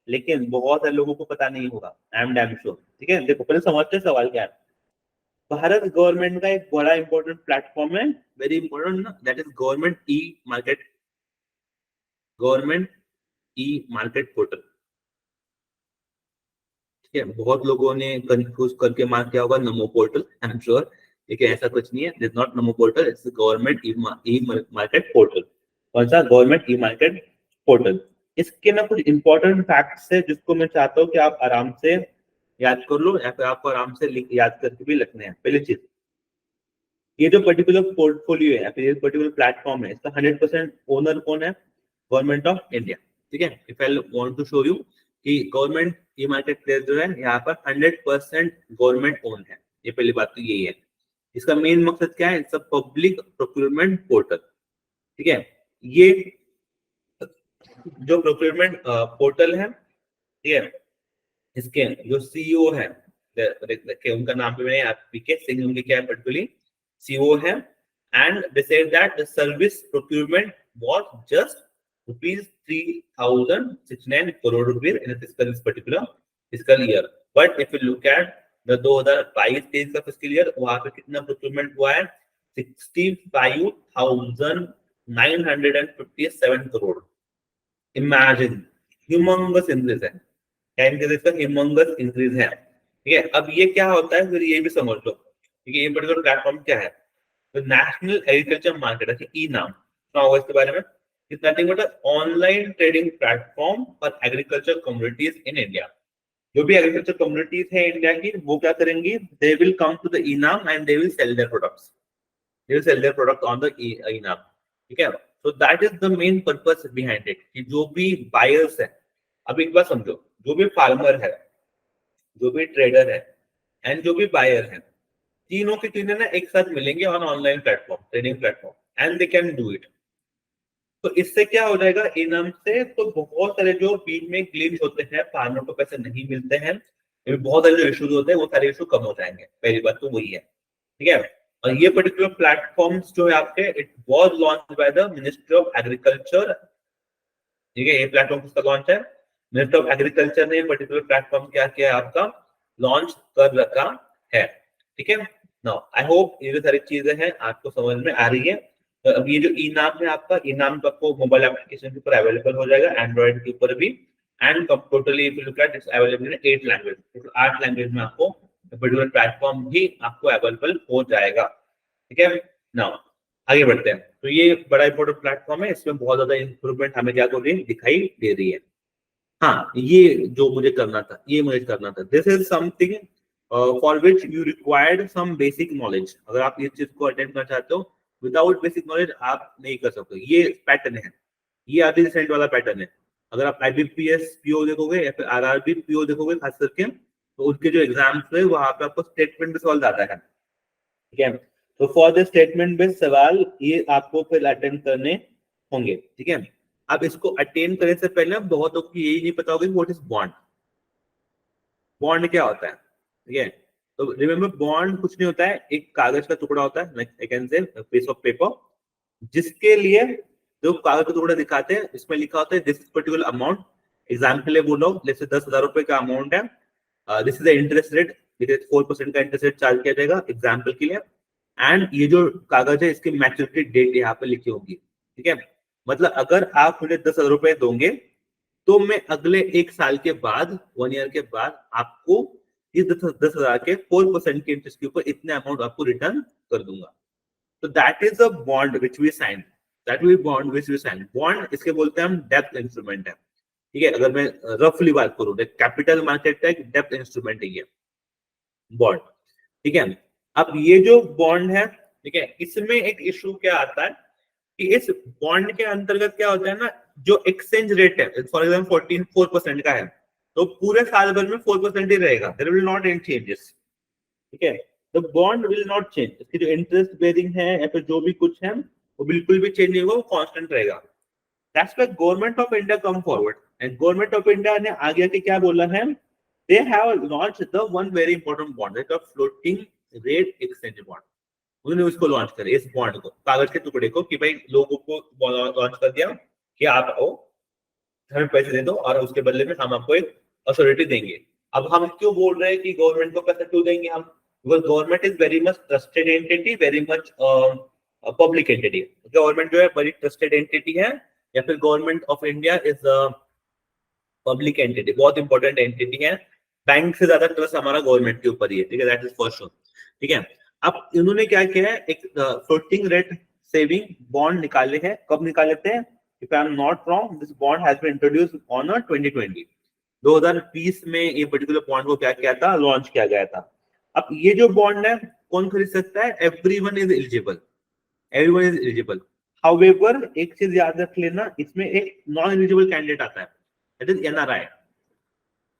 लेकिन बहुत सारे लोगों को पता नहीं होगा। आई एम डैम श्योर। ठीक है, देखो पहले समझते हैं सवाल क्या है। भारत गवर्नमेंट का एक बड़ा इंपॉर्टेंट प्लेटफॉर्म है, वेरी इंपॉर्टेंट ना, that is government e market, government e market portal. ठीक है, बहुत लोगों ने कंफ्यूज करके मार्क किया होगा नमो पोर्टल, आई एम श्योर, लेकिन ऐसा कुछ नहीं है, it is not NaMo portal, it's government e market portal. कौन सा, गवर्नमेंट ई मार्केट पोर्टल। इसके ना कुछ इंपॉर्टेंट फैक्ट्स है जिसको मैं चाहता हूँ कि आप आराम से याद कर लो, या फिर आपको आराम से याद करके भी लिखने हैं। पहली चीज, ये जो पर्टिकुलर पोर्टफोलियो है या फिर ये पर्टिकुलर प्लेटफॉर्म है, इसका 100% ओनर कौन है, गवर्नमेंट ऑफ इंडिया। ठीक है, if I want to show you कि गवर्नमेंट ई मार्केट प्लेस जो है यहाँ पर 100% गवर्नमेंट ओन है, ये पहली बात तो यही है। इसका मेन मकसद क्या है, it's a public procurement portal. ठीक है, ये जो प्रोक्योरमेंट पोर्टल है, ठीक है, इसके जो सीईओ है, देखिए उनका नाम पे मैंने पीके सिंह, उनके क्या है पर्टिकुलरली सीईओ है, and they said that the service procurement was just 3,069 crore rupees in this particular fiscal year. But if you look at the 2022-23 का fiscal year, वहाँ पे कितना procurement हुआ है? 65,957 crore. Imagine, humongous increase है. क्या increase है? इसका humongous increase है. ठीक है, अब ये क्या होता है, फिर ये भी समझ लो, ठीक है, ये पर्टिकुलर प्लेटफॉर्म क्या है? तो नेशनल एग्रीकल्चर मार्केट है, ई नाम सुना होगा इसके बारे में. It's nothing but online trading platform for agriculture communities in India. जो भी एग्रीकल्चर कम्युनिटीज है इंडिया की, वो क्या करेंगी? They will come to the e NAM and they will sell their products. They will sell their product on the e NAM. ठीक है, so that is the main purpose behind it कि जो भी buyers है, अब एक बात समझो, जो भी फार्मर है, जो भी ट्रेडर है एंड जो भी बायर है, तीनों के तीनों ना एक साथ मिलेंगे on online platform, trading platform, and they can do it. तो इससे क्या हो जाएगा इनाम से? तो बहुत सारे जो बीच में ग्लिच होते हैं, फार्मर को पैसे नहीं मिलते हैं, बहुत सारे जो इश्यूज होते हैं, वो सारे इशू कम हो जाएंगे. पहली बात तो वही है. ठीक है, और ये पर्टिकुलर प्लेटफॉर्म्स जो है आपके, it was launch by the ministry of agriculture. ठीक है, ये प्लेटफॉर्म किसका लॉन्च है? मिनिस्ट्री ऑफ एग्रीकल्चर ने पर्टिकुलर प्लेटफॉर्म क्या किया है आपका? लॉन्च कर रखा है. ठीक है, नाउ आई होप ये जो सारी चीजें हैं आपको समझ में आ रही है. तो अब ये जो ई नाम है आपका, ई नाम तो आपको मोबाइल एप्लीकेशन के ऊपर अवेलेबल हो जाएगा, एंड्रॉइड के ऊपर भी, and totally if you look at its available in 8 language. तो 8 लैंग्वेज में आपको पर्टिकुलर प्लेटफॉर्म भी आपको अवेलेबल हो जाएगा. ठीक है, नाउ आगे बढ़ते हैं. तो ये बड़ा इंपॉर्टेंट प्लेटफॉर्म है, इसमें बहुत ज्यादा इंप्रूवमेंट हमें क्या हो रही है? दिखाई दे रही है. हाँ, ये जो मुझे करना था, ये मुझे करना था. This is something for which you required some basic knowledge. अगर आप इस चीज को अटेंड करना चाहते हो, विदाउट बेसिक नॉलेज आप नहीं कर सकते. ये पैटर्न है, ये आधी रिसेंट वाला पैटर्न है. अगर आप IBPS PO देखोगे या फिर RRB PO देखोगे खास करके, तो उसके जो एग्जाम्स है वहां पे आपको स्टेटमेंट बेस्ड सवाल आता है. ठीक है, तो फॉर द स्टेटमेंट बेस्ड सवाल ये आपको फिर अटेंड करने होंगे. ठीक है, अब इसको अटेंड करने से पहले बहुत लोग को यही नहीं पता होगा व्हाट इज बॉन्ड. बॉन्ड क्या होता है? ठीक है, तो रिमेंबर, बॉन्ड कुछ नहीं होता है, एक कागज का टुकड़ा होता है, like I can say piece of paper, जिसके लिए जो कागज का टुकड़ा दिखाते हैं, इसमें लिखा होता है दिस पर्टिकुलर अमाउंट. एग्जाम्पल है, बोलो जैसे 10,000 रुपए का अमाउंट है, this is the interest rate, 4% का इंटरेस्ट रेट चार्ज किया जाएगा एग्जाम्पल के लिए. एंड ये जो कागज है, इसकी मैच्योरिटी डेट यहाँ पे लिखी होगी. ठीक है, मतलब अगर आप मुझे 10,000 रुपए दोगे, तो मैं अगले 1 साल के बाद, 1 ईयर के बाद, आपको इस 10,000 के 4% के इंटरेस्ट के ऊपर इतने अमाउंट आपको रिटर्न कर दूंगा. तो that is a bond which we sign. That will bond which we sign. Bond इसके बोलते हैं हम डेब्ट इंस्ट्रूमेंट है. ठीक है, अगर मैं रफली बात करूं, कैपिटल मार्केट का एक डेब्ट इंस्ट्रूमेंट है ये बॉन्ड. ठीक है, अब ये जो बॉन्ड है, ठीक है, इसमें एक इशू क्या आता है कि इस बॉन्ड के अंतर्गत क्या होता है ना, जो एक्सचेंज रेट है, फॉर एग्जाम्पल 4% का है, तो पूरे साल भर में 4% ही रहेगा. There will not any changes. ठीक है, the bond will not change. इसकी जो इंटरेस्ट बेरिंग है या फिर जो भी कुछ है, वो बिल्कुल भी चेंज नहीं होगा, वो कांस्टेंट रहेगा. That's why government of India come forward, and government of India ने आगे के क्या बोला है? They have launched the one very important bond, that of floating rate exchange bond. उन्होंने उसको लॉन्च कर, इस बॉन्ड को, कागज के टुकड़े को, कि भाई लोगों को लॉन्च कर दिया कि आप आओ, हमें पैसे दे दो और उसके बदले में हम आपको एक अथॉरिटी देंगे. अब हम क्यों बोल रहे हैं कि गवर्नमेंट को पैसे क्यों देंगे हम? Because government is very much trusted entity, very much public entity. Government जो है बड़ी ट्रस्टेड एंटिटी है, या फिर government of India is public entity, बहुत इंपॉर्टेंट एंटिटी है. बैंक से ज्यादा ट्रस्ट हमारा गवर्नमेंट के ऊपर ही है. ठीक है, दैट इज फॉर श्योर. ठीक है, अब इन्होंने क्या किया है, एक फ्लोटिंग रेट सेविंग बॉन्ड निकाले हैं. कब निकाले थे? If I am not wrong, this bond has been introduced on 2020. 2020 में ये पर्टिकुलर बॉन्ड को क्या किया था? लॉन्च किया गया था. अब ये जो बॉन्ड है, कौन खरीद सकता है? Everyone is eligible. Everyone is eligible. However, एक चीज याद रख लेना, इसमें एक नॉन एलिजिबल कैंडिडेट आता है, दैट इज NRI.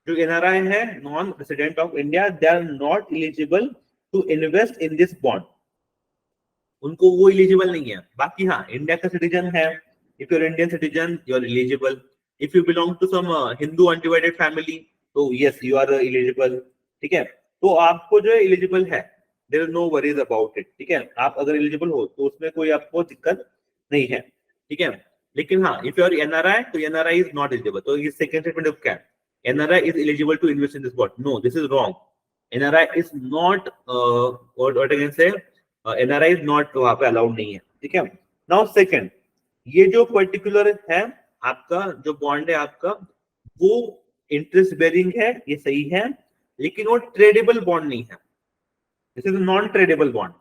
जो NRI है, non resident of India, they are not eligible to invest in this bond. उनको वो एलिजिबल नहीं है. बाकी हाँ, इंडिया का सिटीजन है, if you are Indian citizen you are eligible. If you belong to some Hindu undivided family, तो yes you are eligible. ठीक है, तो आपको जो है एलिजिबल है, there is no worries about it. ठीक है, आप अगर एलिजिबल हो तो उसमें कोई आपको दिक्कत नहीं है. ठीक है, लेकिन हाँ, इफ यू आर एनआरआई तो एनआरआई इज नॉट एलिजिबल। तो ये सेकंड स्टेटमेंट क्या है? NRI is eligible to invest in this bond. No, this is wrong. NRI is not what I can say, NRI is not, वहां पे allowed नहीं है। ठीक है। नाउ सेकंड, ये जो पर्टिकुलर है आपका जो बॉन्ड है आपका, वो इंटरेस्ट बेरिंग है, ये सही है, लेकिन वो ट्रेडेबल बॉन्ड नहीं है। This is non tradable bond.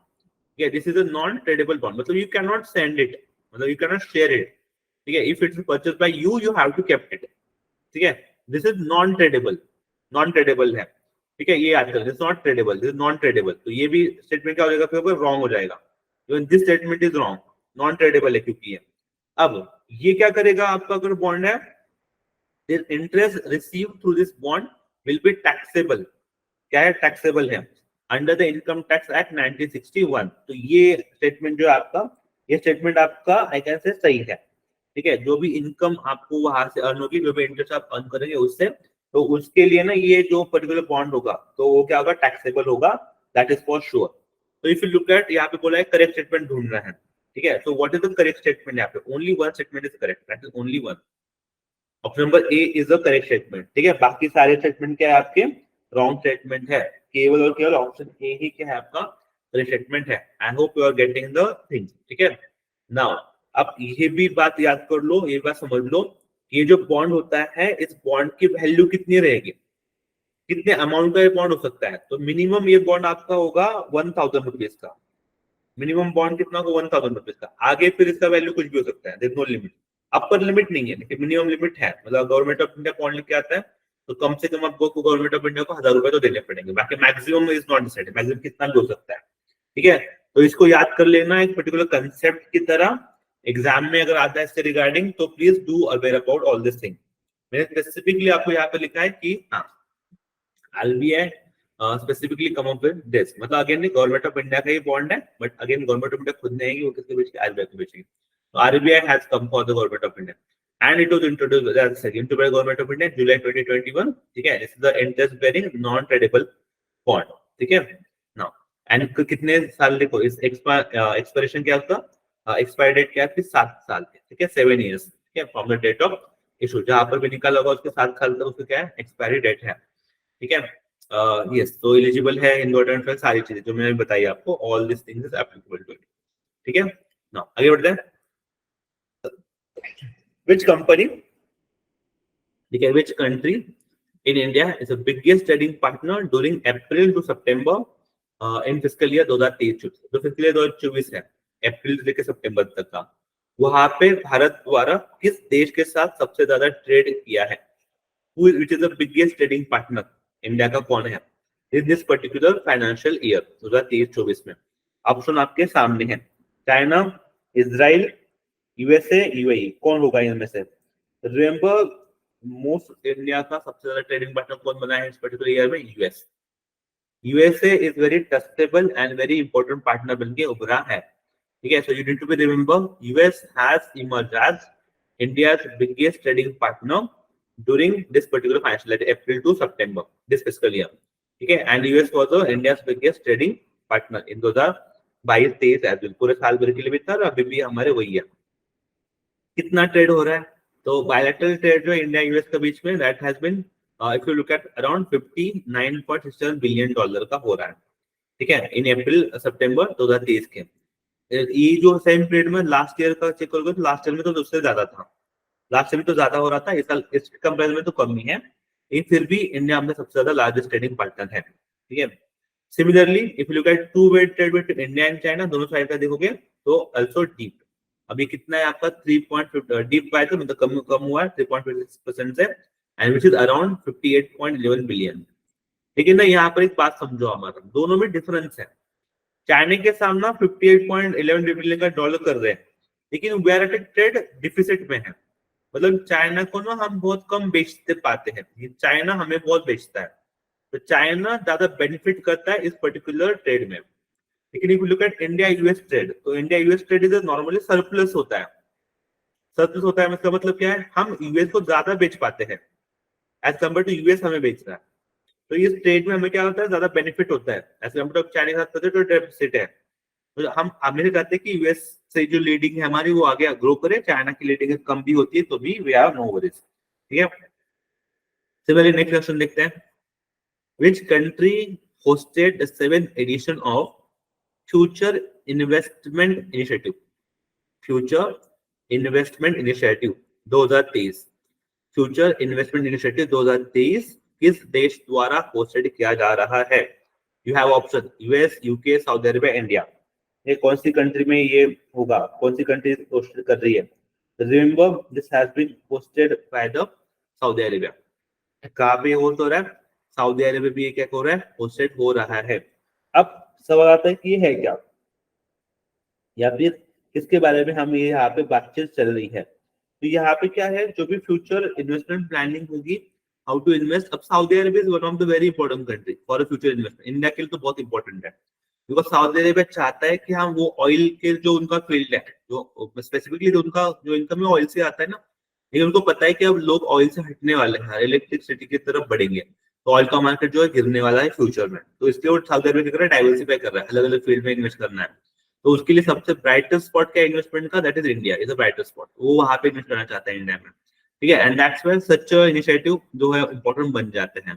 Yeah, this is a non-tradable bond. मतलब you cannot send it, मतलब you cannot share it. ठीक है, if it's purchased by you, you have to kept it. ठीक है, this is non-tradable, non-tradable है। ठीक है, ये याद करो, this is not tradable, this is non-tradable। तो ये भी स्टेटमेंट क्या हो जाएगा, फिर रॉन्ग हो जाएगा। This statement is wrong, non-tradable है क्योंकि ये। अब ये क्या करेगा आपका अगर बॉन्ड है, this interest received through this bond will be taxable। क्या है? टैक्सेबल है under the income tax act 1961। तो ये स्टेटमेंट जो है आपका, ये स्टेटमेंट आपका आई कैन से सही है। ठीक है, जो भी इनकम आपको वहां से अर्न होगी, जो भी इंटरेस्ट आप अर्न करेंगे उससे, तो उसके लिए ना ये जो पर्टिकुलर बॉन्ड होगा तो वो क्या होगा, टैक्सेबल होगा, दैट इज फॉर श्योर। तो इफ यू लुक एट, यहाँ पे बोला है करेक्ट स्टेटमेंट ढूंढना है। ठीक है, तो what is the correct statement? यहाँ पे only one statement is correct, that is only one. Option number A is the correct statement. ठीक है, बाकी सारे स्टेटमेंट क्या है आपके, रॉन्ग स्टेटमेंट है। केवल और केवल ऑप्शन ए ही क्या है आपका करेक्ट स्टेटमेंट है। I hope you are getting the thing. ठीक है, नाउ अब ये भी बात याद कर लो, ये बात समझ लो, ये जो बॉन्ड होता है, इस बॉन्ड की वैल्यू कितनी रहेगी, कितने अमाउंट का ये बॉन्ड हो सकता है। तो मिनिमम ये बॉन्ड आपका होगा 1000 रुपीज का। मिनिमम बॉन्ड कितना होगा, 1000 रुपीज का। आगे फिर इसका वैल्यू कुछ भी हो सकता है, there no limit. Upper limit नहीं है, लेकिन मिनिमम लिमिट है। मतलब गवर्नमेंट ऑफ इंडिया बॉन्ड लेके आता है तो कम से कम आपको गवर्नमेंट ऑफ इंडिया को 1000 रुपए तो देने पड़ेंगे। बाकी maximum is not decided, maximum कितना भी हो सकता है। ठीक है, तो इसको याद कर लेना एक पर्टिकुलर कंसेप्ट की तरह। एग्जाम में अगर आता है इससे रिगार्डिंग, तो please do aware about all this thing. मैंने स्पेसिफिकली आपको यहाँ पे लिखा है कि हाँ, RBI specifically come up with this. मतलब अगेन गवर्नमेंट ऑफ इंडिया का ही बॉन्ड है, but again government of India खुद नहीं है कि वो किसके बेचेगी, RBI को बेचेगी। तो RBI has come for the government of India and it was introduced as into by government of India July 2021। ठीक है, this is the interest bearing non tradable bond। ठीक है, नाउ एंड कितने साल, देखो इस एक्सपायरेशन क्या उसका, एक्सपायर डेट क्या है, 7 साल के। ठीक है, 7 years। ठीक है, from the date of issue, जहां पर भी निकाला होगा उसके 7 साल तक उसका क्या है, एक्सपायरी डेट है। ठीक है, यस, तो एलिजिबल है इन्वर्टेड फंड, सारी चीजें जो मैंने बताई आपको, all this things is applicable to it. ठीक है, नाउ आगे बढ़ते हैं। Which company, okay, which country in India is the biggest trading partner during April to September in fiscal year 2023? जो fiscal year 2024 है, अप्रैल से लेकर सितंबर तक का, वहां पे भारत द्वारा किस देश के साथ सबसे ज्यादा ट्रेड किया है? Which is the biggest trading partner? India का कौन है in this particular financial year 2023-24 में? ऑप्शन आपके सामने है, चाइना, इजराइल, यूएसए, यूएई। कौन होगा इनमें से? रिमेंबर, मोस्ट इंडिया का सबसे ज्यादा ट्रेडिंग पार्टनर कौन बना है इस पर्टिकुलर ईयर में? US. USA is very trustable and very important partner बनके उभरा है। ठीक है, so you need to be remember, US has emerged as India's biggest trading partner during this particular financial year, April to September, this fiscal year। ठीक है, and US was the India's biggest trading partner in 2022-23 as well. पूरे साल भर के लिए भी था और अभी भी हमारे वही है। कितना ट्रेड हो रहा है? तो बायलैटरल ट्रेड जो इंडिया यूएस के बीच में, that has been if you look at around 59.67 billion dollar का हो रहा है। ठीक है, इन अप्रैल सितंबर 2023 के। ये जो सेम पीरियड में लास्ट ईयर का चेक करोगे तो लास्ट ईयर में तो उससे ज्यादा था, लास्ट ईयर में तो ज्यादा हो रहा था, इस साल इस कंपेरिजन में तो कम ही है, लेकिन फिर भी इंडिया में सबसे ज्यादा लार्जेस्ट ट्रेडिंग पार्टनर है। ठीक है, similarly if you look eight two way trade with India and China, दोनों साइड का देखोगे तो आल्सो डीप। अभी कितना है आपका 3.5 डीप पाया, तो मतलब कम हुआ है 3.56% से, and which is around 58.11 billion. लेकिन ना यहाँ पर एक बात समझो, हमारा दोनों में डिफरेंस है। चाइना के सामना 58.11 बिलियन का डॉलर कर रहे हैं, लेकिन we are at a trade deficit में है। मतलब चाइना को ना हम बहुत कम बेचते पाते हैं, चाइना हमें बहुत बेचता है, तो चाइना ज्यादा बेनिफिट करता है इस पर्टिकुलर ट्रेड में। लेकिन if you look at India US trade, तो India US trade is normally surplus होता है। सरप्लस होता है इसका मतलब क्या है, हम यूएस को ज्यादा बेच पाते हैं एज कम्पेयर टू यूएस हमें बेच रहा है। तो इस ट्रेड में हमें क्या होता है, ज्यादा बेनिफिट होता है एज कम्पेयर टू चाइना के साथ, तो डेफिसिट है। तो हम हमेशा कहते हैं कि यूएस से जो लीडिंग है हमारी वो आगे ग्रो करे, चाइना की लीडिंग कम भी होती है तो भी वी आर नो वरीज। ठीक है, सिमिलरली नेक्स्ट क्वेश्चन देखते हैं। Which country hosted the seventh edition of Future Investment Initiative? Future Investment Initiative 2023। Future investment initiative 2023 किस देश द्वारा होस्टेड किया जा रहा है? You have option US, UK, Saudi Arabia, India. ये कौन सी कंट्री में ये होगा, कौन सी कंट्री होस्टेड कर रही है? Remember this has been hosted by the Saudi Arabia. कहाँ पे होस्ट हो रहा है? सऊदी अरेबिया भी ये क्या हो रहा है? होस्टेड हो रहा है। अब सवाल आता है कि ये है क्या, या फिर किसके बारे में हम ये यहाँ पे बातचीत चल रही है? तो यहाँ पे क्या है, जो भी फ्यूचर इन्वेस्टमेंट प्लानिंग होगी, हाउ टू इन्वेस्ट। अब Saudi Arabia is one of the very important country for future investment. India के लिए तो बहुत इंपॉर्टेंट है, बिकॉज सऊदी अरेबिया चाहता है कि हम वो ऑयल के जो उनका फील्ड है, जो स्पेसिफिकली जो उनका जो इनकम है ऑयल से आता है ना, लेकिन उनको पता है कि अब लोग ऑयल से हटने वाले हैं, इलेक्ट्रिसिटी की तरफ बढ़ेंगे, तो ऑयल का मार्केट जो है गिरने वाला है फ्यूचर में। तो इसलिए वो सऊदी अरेबिया क्या कर रहा है, डाइवर्सिफाई कर रहा है, अलग अलग फील्ड में इन्वेस्ट करना है। तो उसके लिए सबसे ब्राइटेस्ट स्पॉट क्या इन्वेस्टमेंट का? That is India is a brightest spot. वो वहां पे इन्वेस्ट करना चाहता है इंडिया में। ठीक है, and that's why such initiative जो है इंपॉर्टेंट बन जाते हैं।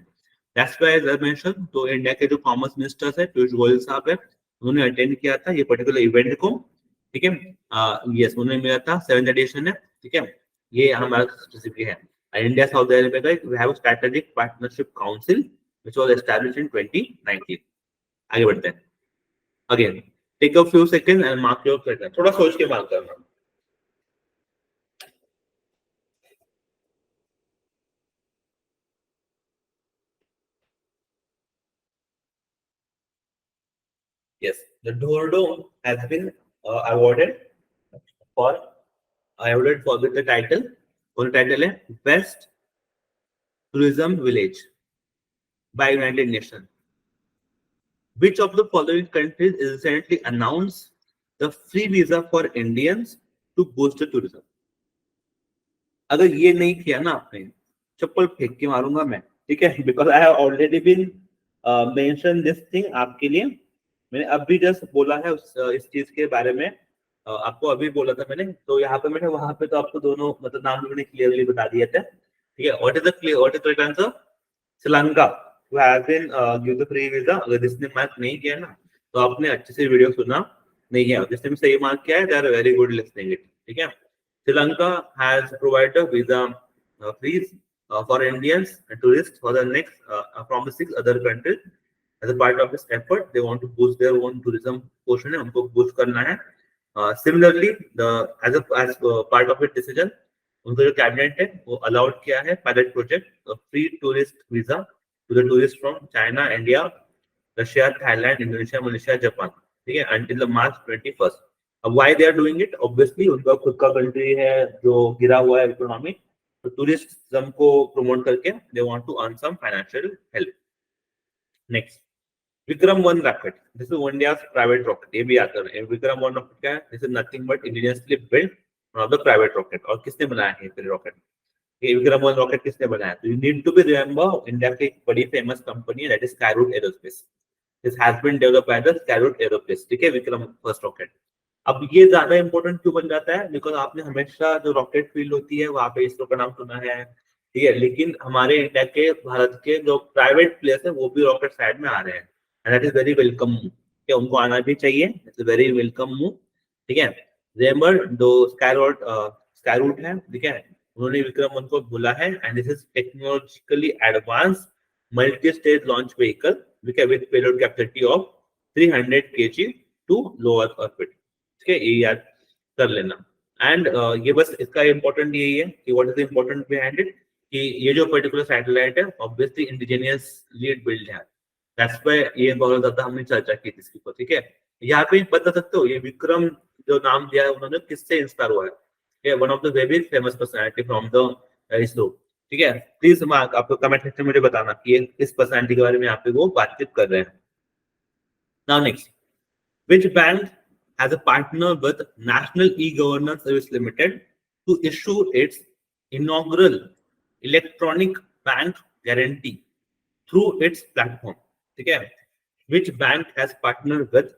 That's why as I mention, तो इंडिया के जो कॉमर्स मिनिस्टर्स है पीयूष गोयल साहब है, उन्होंने अटेंड किया था ये पर्टिकुलर इवेंट को। ठीक है, यस उन्होंने मिला था, 7th एडिशन है। ठीक है, ये हमारा स्पेसिफिक है। इंडिया सऊदी अरेबिया का we have strategic partnership council which was established in 2019। आगे बढ़ते हैं। Again take a few second and mark your question, थोड़ा सोच के मार्क करना। Yes, the Dordome has been awarded for awarded for with the title, और title है Best Tourism Village by United Nations. Which of the following countries recently announced the free visa for Indians to boost the tourism? अगर ये नहीं किया ना आपने, चप्पल फेंक के मारूंगा मैं। ठीक है, because I have already been mention this thing आपके लिए। मैंने अभी जस्ट बोला है इस चीज के बारे में, आपको अभी बोला था मैंने। तो यहाँ पे मैंने वहां पे तो आपको दोनों मतलब नाम मैंने क्लियरली बता दिए थे। ठीक है, what is the clear, what is the right answer? Sri Lanka who has been give the free visa। अगर जिसने मार्क नहीं किया ना, तो आपने अच्छे से वीडियो सुना नहीं है, जिसने भी सही मार्क किया है they are very good listening it. ठीक है, Sri Lanka has provided visa fees for Indians and tourists for the next from the 6 other countries as a part of this effort। They want to boost their own tourism portion है, उनको boost करना है। Similarly, the as part of its decision, उनका जो cabinet है वो allowed किया है pilot project free tourist visa to the tourist from China, India, Russia, Thailand, Indonesia, Malaysia, Japan. ठीक है, अंटिल द मार्च 21। अब why they are doing it? Obviously उनका खुद का कंट्री है जो गिरा हुआ है इकोनॉमी, तो टूरिज्म को प्रमोट करके they want to earn some financial help. Next, Vikram one rocket, this is India's private rocket. ये भी आता है विक्रम वन रॉकेट क्या है? This is nothing but indigenously built one of the private rocket. और किसने बनाया है फिर रॉकेट? ये विक्रम वन रॉकेट किसने बनाया? तो you need to be remember India की एक बड़ी फेमस कंपनी है that is Skyroot aerospace. This has been developed by the Skyroot aerospace. ठीक है, विक्रम फर्स्ट रॉकेट। अब ये ज्यादा इंपॉर्टेंट क्यों बन जाता है? बिकॉज आपने हमेशा जो रॉकेट फील्ड होती है वहां पे इसरो का नाम सुना है। ठीक है, लेकिन हमारे इंडिया के भारत के जो प्राइवेट प्लेयर्स है वो भी रॉकेट साइड में आ रहे हैं, and that is very welcome move. क्या उनको आना भी चाहिए, इट्स वेरी वेलकम मूव। ठीक है, रिमेंबर दो स्काईरूट है, ठीक है, उन्होंने विक्रम वन को बोला है, and this is technologically advance multi stage launch vehicle with payload capacity of 300 kg to low earth orbit. ठीक है, ये याद कर लेना। एंड ये बस इसका इंपॉर्टेंट यही है कि what is important behind it, कि ये जो पर्टिकुलर सैटेलाइट है ऑब्वियसली इंडिजिनियसली बिल्ड है। दैट्स व्हाई ये बहुत ज्यादा हमने चर्चा की थी इसके ऊपर। ठीक है, यहाँ पे बता सकते हो ये विक्रम जो नाम दिया है उन्होंने किससे इंस्पायर हुआ है? ये one of the very famous personality from the ISRO. ठीक है, प्लीज मार्क आपको कमेंट सेक्शन में मुझे बताना कि ये किस पर्सनालिटी के बारे में यहाँ पे वो बातचीत कर रहे हैं। Now next, which bank has a partner with National E-Governance Service Limited to issue its inaugural electronic bank guarantee through its platform? ठीक है, which bank has partnered with